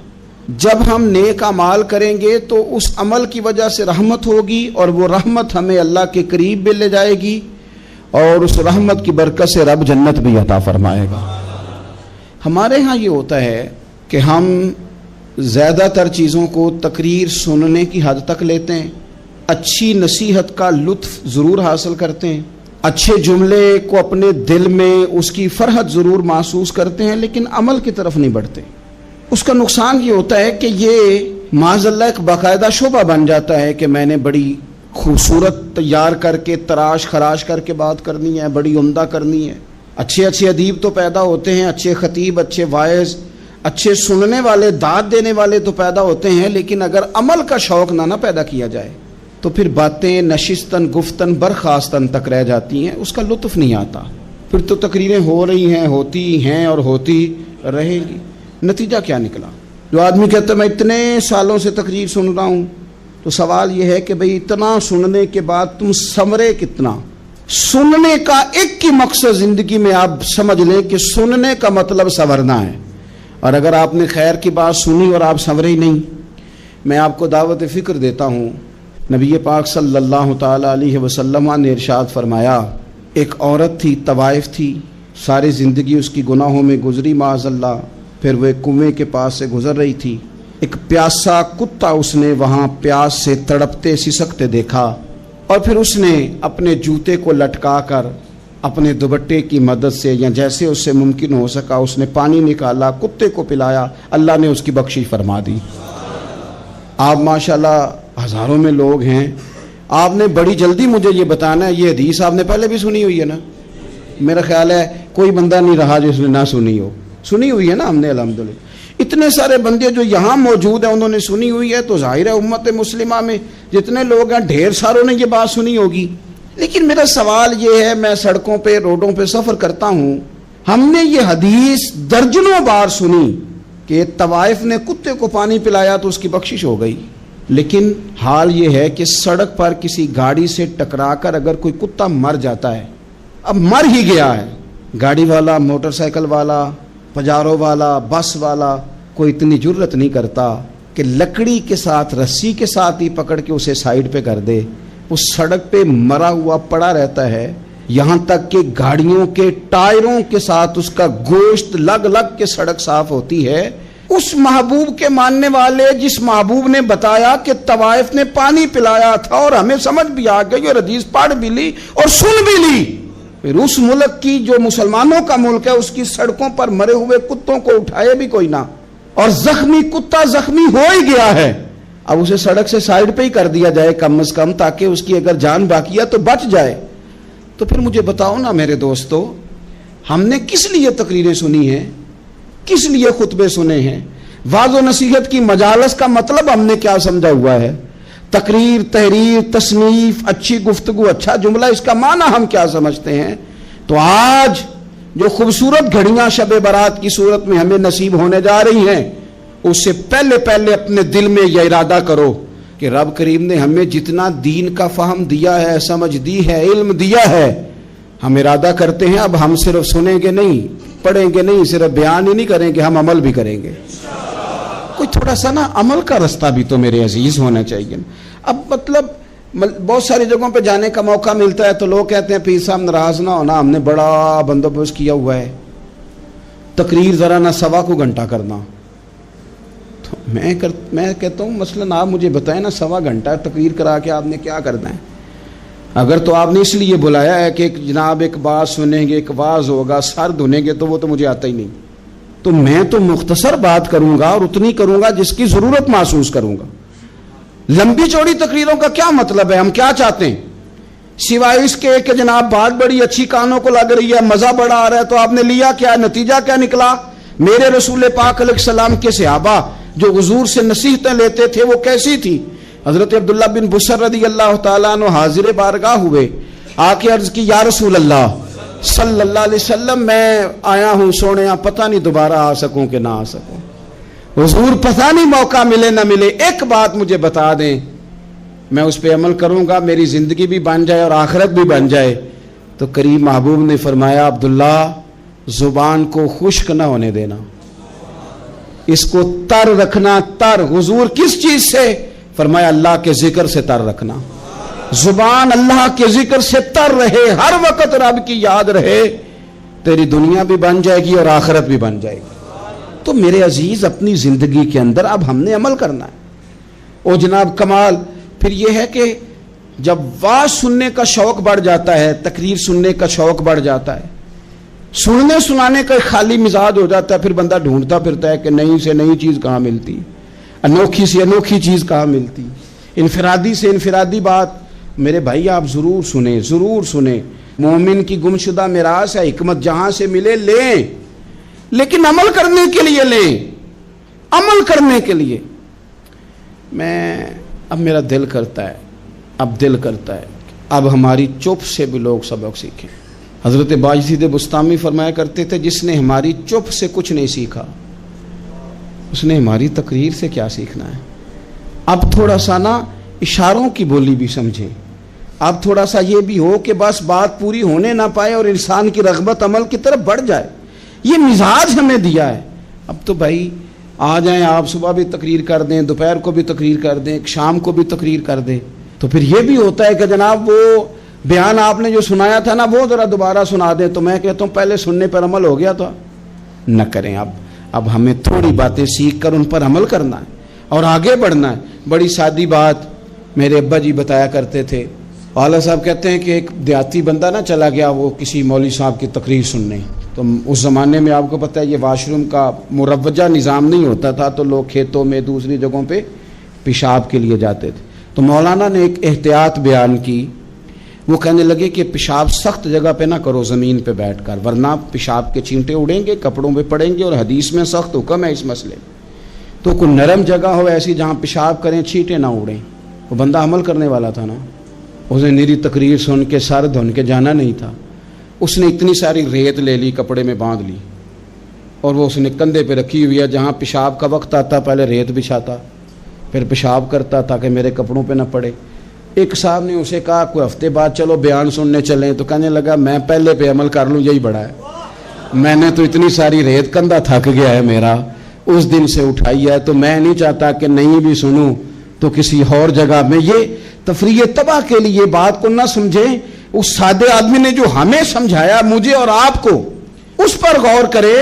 جب ہم نیک اعمال کریں گے تو اس عمل کی وجہ سے رحمت ہوگی، اور وہ رحمت ہمیں اللہ کے قریب بھی لے جائے گی، اور اس رحمت کی برکت سے رب جنت بھی عطا فرمائے گا. ہمارے ہاں یہ ہوتا ہے کہ ہم زیادہ تر چیزوں کو تقریر سننے کی حد تک لیتے ہیں، اچھی نصیحت کا لطف ضرور حاصل کرتے ہیں، اچھے جملے کو اپنے دل میں اس کی فرحت ضرور محسوس کرتے ہیں، لیکن عمل کی طرف نہیں بڑھتے. اس کا نقصان یہ ہوتا ہے کہ یہ معاذ اللہ ایک باقاعدہ شعبہ بن جاتا ہے کہ میں نے بڑی خوبصورت تیار کر کے تراش خراش کر کے بات کرنی ہے، بڑی عمدہ کرنی ہے. اچھے اچھے ادیب تو پیدا ہوتے ہیں، اچھے خطیب، اچھے واعظ، اچھے سننے والے، داد دینے والے تو پیدا ہوتے ہیں، لیکن اگر عمل کا شوق نہ پیدا کیا جائے تو پھر باتیں نشستن گفتن برخاستن تک رہ جاتی ہیں، اس کا لطف نہیں آتا. پھر تو تقریریں ہو رہی ہیں، ہوتی ہیں اور ہوتی رہے گی. نتیجہ کیا نکلا؟ جو آدمی کہتا ہے میں اتنے سالوں سے تقریر سن رہا ہوں، تو سوال یہ ہے کہ بھئی اتنا سننے کے بعد تم سنورے کتنا؟ سننے کا ایک ہی مقصد زندگی میں آپ سمجھ لیں کہ سننے کا مطلب سنورنا ہے. اور اگر آپ نے خیر کی بات سنی اور آپ سنورے ہی نہیں، میں آپ کو دعوت فکر دیتا ہوں. نبی پاک صلی اللہ تعالی علیہ وسلم نے ارشاد فرمایا، ایک عورت تھی، طوائف تھی، ساری زندگی اس کی گناہوں میں گزری معاذ اللہ. پھر وہ ایک کنویں کے پاس سے گزر رہی تھی، ایک پیاسا کتا اس نے وہاں پیاس سے تڑپتے سسکتے دیکھا، اور پھر اس نے اپنے جوتے کو لٹکا کر اپنے دوپٹے کی مدد سے یا جیسے اس سے ممکن ہو سکا اس نے پانی نکالا، کتے کو پلایا، اللہ نے اس کی بخشش فرما دی. آپ ماشاءاللہ ہزاروں میں لوگ ہیں، آپ نے بڑی جلدی مجھے یہ بتانا ہے، یہ حدیث آپ نے پہلے بھی سنی ہوئی ہے نا؟ میرا خیال ہے کوئی بندہ نہیں رہا جس نے نہ سنی ہو. سنی ہوئی ہے نا ہم نے الحمدللہ. اتنے سارے بندے جو یہاں موجود ہیں انہوں نے سنی ہوئی ہے، تو ظاہر ہے امت مسلمہ میں جتنے لوگ ہیں ڈھیر ساروں نے یہ بات سنی ہوگی. لیکن میرا سوال یہ ہے، میں سڑکوں پہ روڈوں پہ سفر کرتا ہوں، ہم نے یہ حدیث درجنوں بار سنی کہ طوائف نے کتے کو پانی پلایا تو اس کی بخشش ہو گئی، لیکن حال یہ ہے کہ سڑک پر کسی گاڑی سے ٹکرا کر اگر کوئی کتا مر جاتا ہے، اب مر ہی گیا ہے، گاڑی والا، موٹر سائیکل والا، پجارو والا، بس والا کوئی اتنی جرت نہیں کرتا کہ لکڑی کے ساتھ رسی کے ساتھ ہی پکڑ کے اسے سائیڈ پہ کر دے. اس سڑک پہ مرا ہوا پڑا رہتا ہے، یہاں تک کہ گاڑیوں کے ٹائروں کے ساتھ اس کا گوشت لگ لگ کے سڑک صاف ہوتی ہے. اس محبوب کے ماننے والے جس محبوب نے بتایا کہ طوائف نے پانی پلایا تھا اور ہمیں سمجھ بھی آ گئی اور حدیث پڑھ بھی لی اور سن بھی لی، پھر اس ملک کی جو مسلمانوں کا ملک ہے اس کی سڑکوں پر مرے ہوئے کتوں کو اٹھائے بھی کوئی نہ، اور زخمی کتا زخمی ہو ہی گیا ہے، اب اسے سڑک سے سائیڈ پہ ہی کر دیا جائے کم از کم، تاکہ اس کی اگر جان باقی ہے تو بچ جائے. تو پھر مجھے بتاؤ نا میرے دوستو، ہم نے کس لیے تقریریں سنی ہیں، کس لیے خطبے سنے ہیں؟ واعظ و نصیحت کی مجالس کا مطلب ہم نے کیا سمجھا ہوا ہے؟ تقریر، تحریر، تصنیف، اچھی گفتگو، اچھا جملہ، اس کا معنی ہم کیا سمجھتے ہیں؟ تو آج جو خوبصورت گھڑیاں شب برات کی صورت میں ہمیں نصیب ہونے جا رہی ہیں، اس سے پہلے اپنے دل میں یہ ارادہ کرو کہ رب کریم نے ہمیں جتنا دین کا فہم دیا ہے، سمجھ دی ہے، علم دیا ہے، ہم ارادہ کرتے ہیں اب ہم صرف سنیں گے نہیں، پڑھیں گے نہیں، صرف بیان ہی نہیں کریں گے، ہم عمل بھی کریں گے. کوئی تھوڑا سا نا عمل کا رستہ بھی تو میرے عزیز ہونا چاہیے. اب مطلب بہت ساری جگہوں پہ جانے کا موقع ملتا ہے تو لوگ کہتے ہیں پیر صاحب ناراض نہ ہونا، ہم نے بڑا بندوبست کیا ہوا ہے، تقریر ذرا نہ سوا کو گھنٹہ کرنا. تو میں کہتا ہوں مثلاً آپ مجھے بتائیں نا، سوا گھنٹہ تقریر کرا کے آپ نے کیا کرنا ہے؟ اگر تو آپ نے اس لیے بلایا ہے کہ جناب ایک بات سنیں گے، ایک واعظ ہوگا، سر دھنیں گے، تو وہ تو مجھے آتا ہی نہیں. تو میں تو مختصر بات کروں گا اور اتنی کروں گا جس کی ضرورت محسوس کروں گا. لمبی چوڑی تقریروں کا کیا مطلب ہے؟ ہم کیا چاہتے ہیں سوائے اس کے کہ جناب بات بڑی اچھی کانوں کو لگ رہی ہے، مزہ بڑا آ رہا ہے، تو آپ نے لیا کیا؟ نتیجہ کیا نکلا؟ میرے رسول پاک علیہ السلام کے صحابہ جو حضور سے نصیحتیں لیتے تھے وہ کیسی تھی؟ حضرت عبداللہ بن بصر رضی اللہ تعالیٰ عنہ حاضر بارگاہ ہوئے، آ کے عرض کی یا رسول اللہ صلی اللہ علیہ وسلم، میں آیا ہوں سونے، پتہ نہیں دوبارہ آ سکوں کہ نہ آ سکوں. حضور پتہ نہیں موقع ملے نہ ملے، ایک بات مجھے بتا دیں، میں اس پہ عمل کروں گا، میری زندگی بھی بن جائے اور آخرت بھی بن جائے. تو کریم محبوب نے فرمایا عبداللہ زبان کو خشک نہ ہونے دینا، اس کو تر رکھنا. تر حضور کس چیز سے؟ فرمایا اللہ کے ذکر سے تر رکھنا. زبان اللہ کے ذکر سے تر رہے، ہر وقت رب کی یاد رہے، تیری دنیا بھی بن جائے گی اور آخرت بھی بن جائے گی. تو میرے عزیز اپنی زندگی کے اندر اب ہم نے عمل کرنا ہے. او جناب کمال پھر یہ ہے کہ جب واز سننے کا شوق بڑھ جاتا ہے، تقریر سننے کا شوق بڑھ جاتا ہے، سننے سنانے کا خالی مزاج ہو جاتا ہے، پھر بندہ ڈھونڈتا پھرتا ہے کہ نئی سے نئی چیز کہاں ملتی، انوکھی سے انوکھی چیز کہاں ملتی، انفرادی سے انفرادی بات. میرے بھائی آپ ضرور سنیں، ضرور سنیں. مومن کی گمشدہ میراث ہے، حکمت جہاں سے ملے لیں، لیکن عمل کرنے کے لیے لیں، عمل کرنے کے لیے. اب میرا دل کرتا ہے اب ہماری چپ سے بھی لوگ سبق سیکھیں. حضرت باجدید بستامی فرمایا کرتے تھے جس نے ہماری چپ سے کچھ نہیں سیکھا اس نے ہماری تقریر سے کیا سیکھنا ہے. اب تھوڑا سا نا اشاروں کی بولی بھی سمجھیں. اب تھوڑا سا یہ بھی ہو کہ بس بات پوری ہونے نہ پائے اور انسان کی رغبت عمل کی طرف بڑھ جائے. یہ مزاج ہمیں دیا ہے. اب تو بھائی آ جائیں آپ، صبح بھی تقریر کر دیں، دوپہر کو بھی تقریر کر دیں، شام کو بھی تقریر کر دیں، تو پھر یہ بھی ہوتا ہے کہ جناب وہ بیان آپ نے جو سنایا تھا نا وہ ذرا دوبارہ سنا دیں. تو میں کہتا ہوں پہلے سننے پر عمل ہو گیا تھا، نہ کریں. اب ہمیں تھوڑی باتیں سیکھ کر ان پر عمل کرنا ہے اور آگے بڑھنا ہے. بڑی سادی بات میرے ابا جی بتایا کرتے تھے. والد صاحب کہتے ہیں کہ ایک دیہاتی بندہ نہ چلا گیا وہ کسی مولوی صاحب کی تقریر سننے. تو اس زمانے میں آپ کو پتہ ہے یہ واش روم کا مروجہ نظام نہیں ہوتا تھا، تو لوگ کھیتوں میں دوسری جگہوں پہ پیشاب کے لیے جاتے تھے. تو مولانا نے ایک احتیاط بیان کی. وہ کہنے لگے کہ پیشاب سخت جگہ پہ نہ کرو، زمین پہ بیٹھ کر، ورنہ پیشاب کے چینٹے اڑیں گے، کپڑوں پہ پڑیں گے، اور حدیث میں سخت حکم ہے اس مسئلے. تو کوئی نرم جگہ ہو ایسی جہاں پیشاب کریں چینٹے نہ اڑیں. وہ بندہ عمل کرنے والا تھا نا، اس نے میری تقریر سن کے سر دھن کے جانا نہیں تھا. اس نے اتنی ساری ریت لے لی، کپڑے میں باندھ لی، اور وہ اس نے کندھے پہ رکھی ہوئی ہے. جہاں پیشاب کا وقت آتا پہلے ریت بچھاتا، پھر پیشاب کرتا تاکہ میرے کپڑوں پہ نہ پڑے. ایک صاحب نے اسے کہا کوئی ہفتے بعد چلو بیان سننے چلیں. تو کہنے لگا میں پہلے پہ عمل کر لوں، یہی بڑا ہے. میں نے تو اتنی ساری ریت، کندھا تھک گیا ہے میرا، اس دن سے اٹھائی ہے. تو میں نہیں چاہتا کہ نہیں بھی سنوں تو کسی اور جگہ میں. یہ تفریح تباہ کے لیے بات کو نہ سمجھیں. اس سادے آدمی نے جو ہمیں سمجھایا، مجھے اور آپ کو، اس پر غور کرے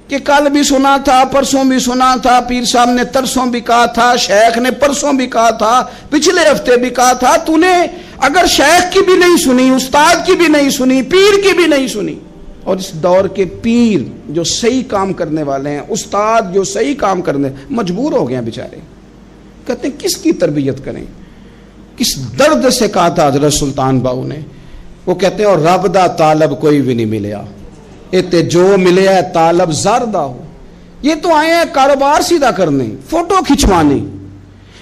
کہ کل بھی سنا تھا، پرسوں بھی سنا تھا، پیر صاحب نے ترسوں بھی کہا تھا، شیخ نے پرسوں بھی کہا تھا، پچھلے ہفتے بھی کہا تھا. تو نے اگر شیخ کی بھی نہیں سنی، استاد کی بھی نہیں سنی، پیر کی بھی نہیں سنی، اور اس دور کے پیر جو صحیح کام کرنے والے ہیں، استاد جو صحیح کام کرنے، مجبور ہو گئے ہیں بیچارے. کہتے ہیں کس کی تربیت کریں. کس درد سے کہا تھا حضرت سلطان باؤ نے. وہ کہتے ہیں اور رب دا طالب کوئی بھی نہیں ملیا، اتے جو ملے ہے طالب زردہ ہو. یہ تو آئے ہیں کاروبار سیدھا کرنے، فوٹو کھچوانے،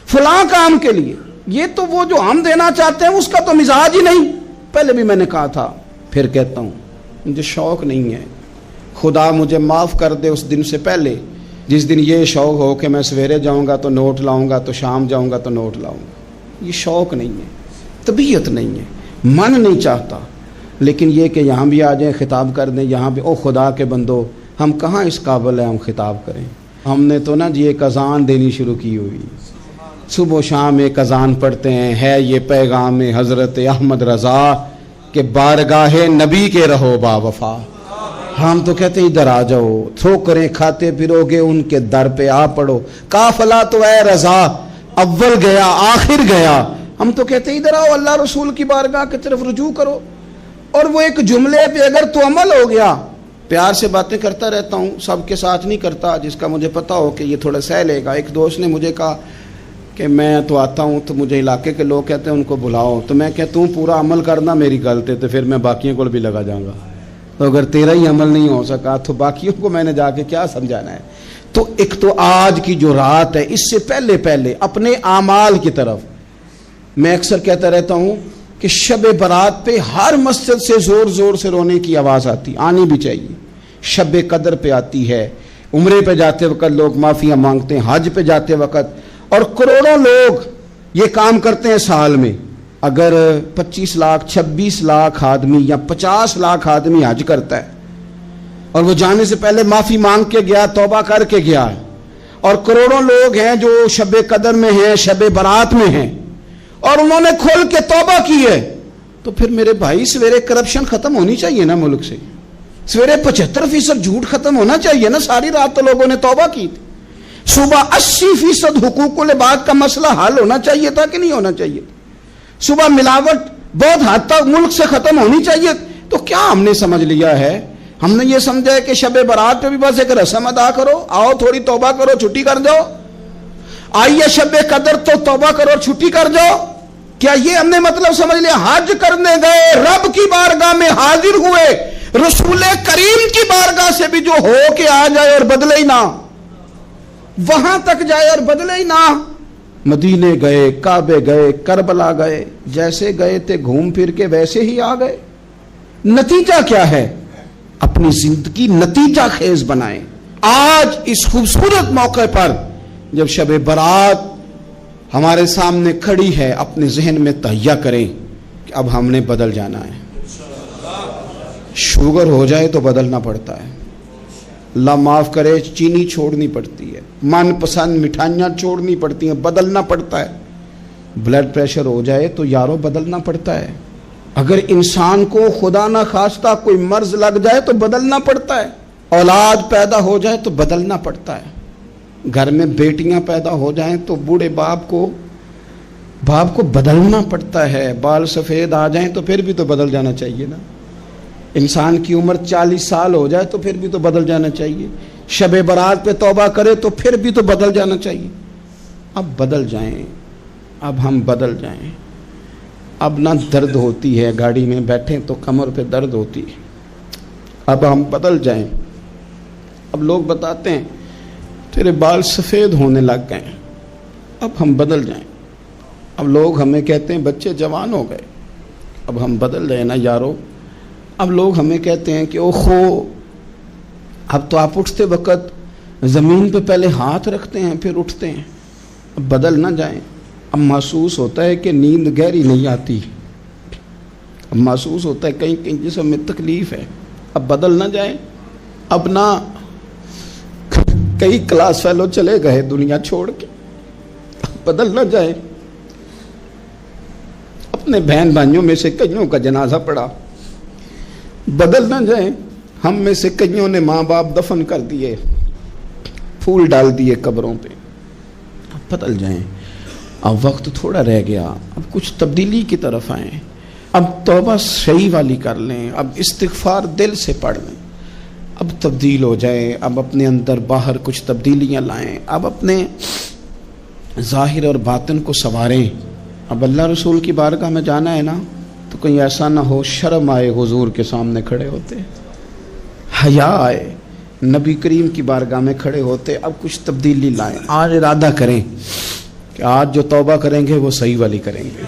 فلاں کام کے لیے. یہ تو وہ جو ہم دینا چاہتے ہیں اس کا تو مزاج ہی نہیں. پہلے بھی میں نے کہا تھا، پھر کہتا ہوں مجھے شوق نہیں ہے. خدا مجھے معاف کر دے اس دن سے پہلے جس دن یہ شوق ہو کہ میں سویرے جاؤں گا تو نوٹ لاؤں گا، تو شام جاؤں گا تو نوٹ لاؤں گا. یہ شوق نہیں ہے، طبیعت نہیں ہے، من نہیں چاہتا. لیکن یہ کہ یہاں بھی آ جائیں خطاب کر دیں، یہاں بھی او خدا کے بندو، ہم کہاں اس قابل ہیں ہم خطاب کریں. ہم نے تو نا جی ایک اذان دینی شروع کی ہوئی، صبح و شام ایک اذان پڑھتے ہیں. ہے یہ پیغام حضرت احمد رضا کہ بارگاہ نبی کے رہو با وفا. ہم تو کہتے ہیں ادھر آ جاؤ، ٹھوکریں کھاتے پھرو گے ان کے در پہ آ پڑو. قافلہ تو اے رضا اول گیا آخر گیا. ہم تو کہتے ہیں ادھر آؤ، اللہ رسول کی بارگاہ کی طرف رجوع کرو. اور وہ ایک جملے پہ اگر تو عمل ہو گیا. پیار سے باتیں کرتا رہتا ہوں، سب کے ساتھ نہیں کرتا، جس کا مجھے پتا ہو کہ یہ تھوڑا سہ لے گا. ایک دوست نے مجھے کہا کہ میں تو آتا ہوں تو مجھے علاقے کے لوگ کہتے ہیں ان کو بلاؤ. تو میں کہتا ہوں پورا عمل کرنا میری غلط ہے، تو پھر میں باقیوں کو بھی لگا جاؤں گا. تو اگر تیرا ہی عمل نہیں ہو سکا تو باقیوں کو میں نے جا کے کیا سمجھانا ہے. تو ایک تو آج کی جو رات ہے، اس سے پہلے اپنے اعمال کی طرف. میں اکثر کہتا رہتا ہوں کہ شب برات پہ ہر مسجد سے زور زور سے رونے کی آواز آنی بھی چاہیے. شب قدر پہ آتی ہے، عمرے پہ جاتے وقت لوگ معافیاں مانگتے ہیں، حج پہ جاتے وقت، اور کروڑوں لوگ یہ کام کرتے ہیں سال میں. اگر 25 لاکھ 26 لاکھ آدمی یا 50 لاکھ آدمی حج کرتا ہے اور وہ جانے سے پہلے معافی مانگ کے گیا, توبہ کر کے گیا ہے. اور کروڑوں لوگ ہیں جو شب قدر میں ہیں, شب برات میں ہیں, اور انہوں نے کھول کے توبہ کی ہے. تو پھر میرے بھائی سویرے کرپشن ختم ہونی چاہیے نا ملک سے, سویرے 75% جھوٹ ختم ہونا چاہیے نا. ساری رات تو لوگوں نے توبہ کی تھی. صبح 80% حقوق العباد کا مسئلہ حل ہونا چاہیے تھا کہ نہیں ہونا چاہیے. صبح ملاوٹ بہت حد تک ملک سے ختم ہونی چاہیے. تو کیا ہم نے سمجھ لیا ہے؟ ہم نے یہ سمجھا ہے کہ شب برات پہ بھی بس ایک رسم ادا کرو, آؤ تھوڑی توبہ کرو, چھٹی کر جاؤ. آئیے شب قدر تو توبہ کرو, چھٹی کر جاؤ. کیا یہ ہم نے مطلب سمجھ لیا؟ حج کرنے گئے, رب کی بارگاہ میں حاضر ہوئے, رسول کریم کی بارگاہ سے بھی جو ہو کے آ جائے اور بدلے ہی نہ, وہاں تک جائے اور بدلے ہی نہ. مدینے گئے, کعبے گئے, کربلا گئے, جیسے گئے تھے گھوم پھر کے ویسے ہی آ گئے. نتیجہ کیا ہے؟ اپنی زندگی نتیجہ خیز بنائیں. آج اس خوبصورت موقع پر جب شب برات ہمارے سامنے کھڑی ہے, اپنے ذہن میں تہیہ کریں کہ اب ہم نے بدل جانا ہے. شوگر ہو جائے تو بدلنا پڑتا ہے, اللہ معاف کرے, چینی چھوڑنی پڑتی ہے, من پسند مٹھائیاں چھوڑنی پڑتی ہیں, بدلنا پڑتا ہے. بلڈ پریشر ہو جائے تو یارو بدلنا پڑتا ہے. اگر انسان کو خدا نہ خواستہ کوئی مرض لگ جائے تو بدلنا پڑتا ہے. اولاد پیدا ہو جائے تو بدلنا پڑتا ہے. گھر میں بیٹیاں پیدا ہو جائیں تو بوڑھے باپ کو بدلنا پڑتا ہے. بال سفید آ جائیں تو پھر بھی تو بدل جانا چاہیے نا. انسان کی عمر 40 سال ہو جائے تو پھر بھی تو بدل جانا چاہیے. شب برات پہ توبہ کرے تو پھر بھی تو بدل جانا چاہیے. اب بدل جائیں, اب ہم بدل جائیں. اب نہ درد ہوتی ہے, گاڑی میں بیٹھیں تو کمر پہ درد ہوتی ہے. اب ہم بدل جائیں. اب لوگ بتاتے ہیں تیرے بال سفید ہونے لگ گئے, اب ہم بدل جائیں. اب لوگ ہمیں کہتے ہیں بچے جوان ہو گئے, اب ہم بدل جائیں نا یارو. اب لوگ ہمیں کہتے ہیں کہ اوہو, اب تو آپ اٹھتے وقت زمین پہ پہلے ہاتھ رکھتے ہیں پھر اٹھتے ہیں. اب بدل نہ جائیں. اب محسوس ہوتا ہے کہ نیند گہری نہیں آتی, اب محسوس ہوتا ہے کہیں کہیں جسم میں تکلیف ہے. اب بدل نہ جائیں. اب نہ کئی کلاس فیلو چلے گئے دنیا چھوڑ کے, بدل نہ جائیں. اپنے بہن بھائیوں میں سے کئیوں کا جنازہ پڑا, بدل نہ جائیں. ہم میں سے کئیوں نے ماں باپ دفن کر دیے, پھول ڈال دیے قبروں پہ. اب بدل جائیں. اب وقت تھوڑا رہ گیا, اب کچھ تبدیلی کی طرف آئیں. اب توبہ صحیح والی کر لیں, اب استغفار دل سے پڑھ لیں. اب تبدیل ہو جائیں, اب اپنے اندر باہر کچھ تبدیلیاں لائیں, اب اپنے ظاہر اور باطن کو سنواریں. اب اللہ رسول کی بارگاہ میں جانا ہے نا, تو کہیں ایسا نہ ہو شرم آئے حضور کے سامنے کھڑے ہوتے, حیا آئے نبی کریم کی بارگاہ میں کھڑے ہوتے. اب کچھ تبدیلی لائیں. آج ارادہ کریں کہ آج جو توبہ کریں گے وہ صحیح والی کریں گے.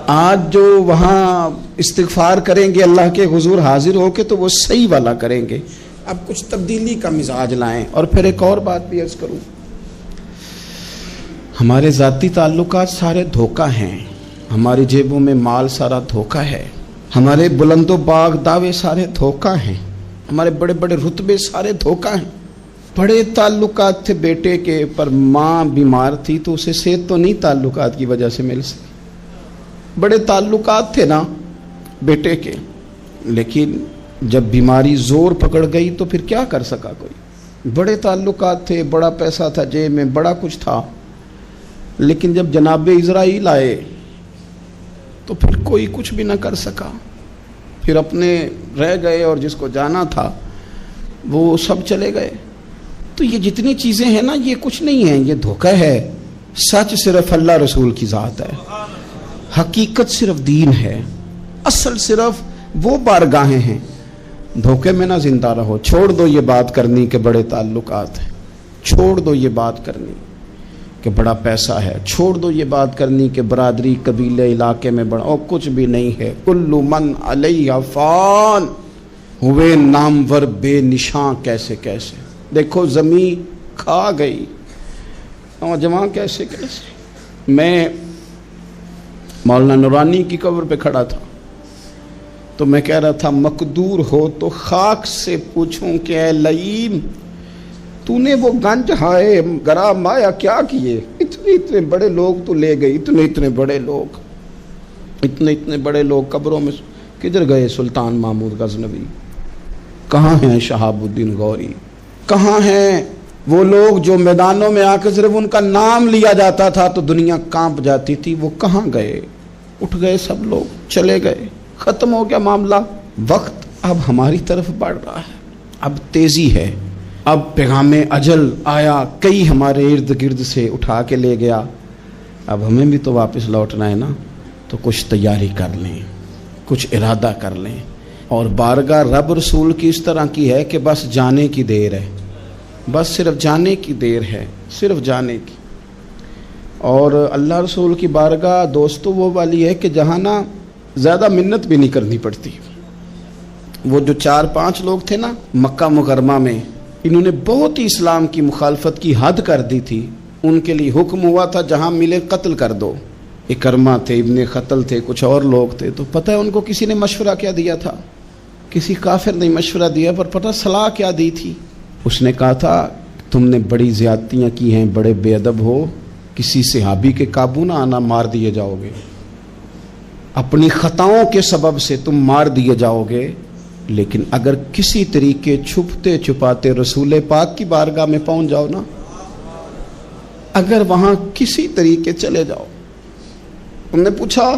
آج جو وہاں استغفار کریں گے اللہ کے حضور حاضر ہو کے تو وہ صحیح والا کریں گے. اب کچھ تبدیلی کا مزاج لائیں. اور پھر ایک اور بات بھی عرض کروں, ہمارے ذاتی تعلقات سارے دھوکہ ہیں, ہماری جیبوں میں مال سارا دھوکہ ہے, ہمارے بلند و باغ دعوے سارے دھوکہ ہیں, ہمارے بڑے بڑے رتبے سارے دھوکہ ہیں. بڑے تعلقات تھے بیٹے کے, پر ماں بیمار تھی تو اسے صحت تو نہیں تعلقات کی وجہ سے مل سکی. بڑے تعلقات تھے نا بیٹے کے, لیکن جب بیماری زور پکڑ گئی تو پھر کیا کر سکا کوئی. بڑے تعلقات تھے, بڑا پیسہ تھا جیب میں, بڑا کچھ تھا, لیکن جب جناب اسرائیل آئے تو پھر کوئی کچھ بھی نہ کر سکا. پھر اپنے رہ گئے اور جس کو جانا تھا وہ سب چلے گئے. تو یہ جتنی چیزیں ہیں نا یہ کچھ نہیں ہیں, یہ دھوکہ ہے. سچ صرف اللہ رسول کی ذات ہے, حقیقت صرف دین ہے, اصل صرف وہ بارگاہیں ہیں. دھوکے میں نہ زندہ رہو. چھوڑ دو یہ بات کرنی کہ بڑے تعلقات ہیں, چھوڑ دو یہ بات کرنی کہ بڑا پیسہ ہے, چھوڑ دو یہ بات کرنی کہ برادری قبیلے علاقے میں بڑا, اور کچھ بھی نہیں ہے. کل من علیہ فان, ہوئے نامور بے نشاں کیسے کیسے. دیکھو زمین کھا گئی, نوجوان کیسے کیسے. میں مولانا نورانی کی قبر پہ کھڑا تھا تو میں کہہ رہا تھا مقدور ہو تو خاک سے پوچھوں کہ اے لئیم تو نے وہ گنج ہائے گرا مایا کیا کیے؟ اتنے بڑے لوگ تو لے گئی، اتنے بڑے لوگ قبروں میں کدھر گئے؟ سلطان محمود غزنوی کہاں ہیں؟ شہاب الدین غوری کہاں ہیں؟ وہ لوگ جو میدانوں میں آ کے صرف ان کا نام لیا جاتا تھا تو دنیا کانپ جاتی تھی، وہ کہاں گئے؟ اٹھ گئے سب لوگ، چلے گئے، ختم ہو گیا معاملہ۔ وقت اب ہماری طرف بڑھ رہا ہے، اب تیزی ہے، اب پیغام اجل آیا، کئی ہمارے ارد گرد سے اٹھا کے لے گیا، اب ہمیں بھی تو واپس لوٹنا ہے نا، تو کچھ تیاری کر لیں، کچھ ارادہ کر لیں، اور بارگاہ رب رسول کی اس طرح کی ہے کہ بس جانے کی دیر ہے، بس صرف جانے کی دیر ہے، صرف جانے کی۔ اور اللہ رسول کی بارگاہ دوستو وہ والی ہے کہ جہاں نا زیادہ منت بھی نہیں کرنی پڑتی۔ وہ جو 4-5 لوگ تھے نا مکہ مکرمہ میں، انہوں نے بہت ہی اسلام کی مخالفت کی حد کر دی تھی، ان کے لیے حکم ہوا تھا جہاں ملے قتل کر دو۔ اکرمہ تھے، ابن قتل تھے، کچھ اور لوگ تھے، تو پتہ ہے ان کو کسی نے مشورہ کیا دیا تھا؟ کسی کافر نے مشورہ دیا، پر پتہ صلاح کیا دی تھی؟ اس نے کہا تھا تم نے بڑی زیادتیاں کی ہیں، بڑے بے ادب ہو، کسی صحابی کے قابو نہ آنا، مار دیے جاؤ گے، اپنی خطاؤں کے سبب سے تم مار دیے جاؤ گے، لیکن اگر کسی طریقے چھپتے چھپاتے رسول پاک کی بارگاہ میں پہنچ جاؤ نا، اگر وہاں کسی طریقے چلے جاؤ۔ انہوں نے پوچھا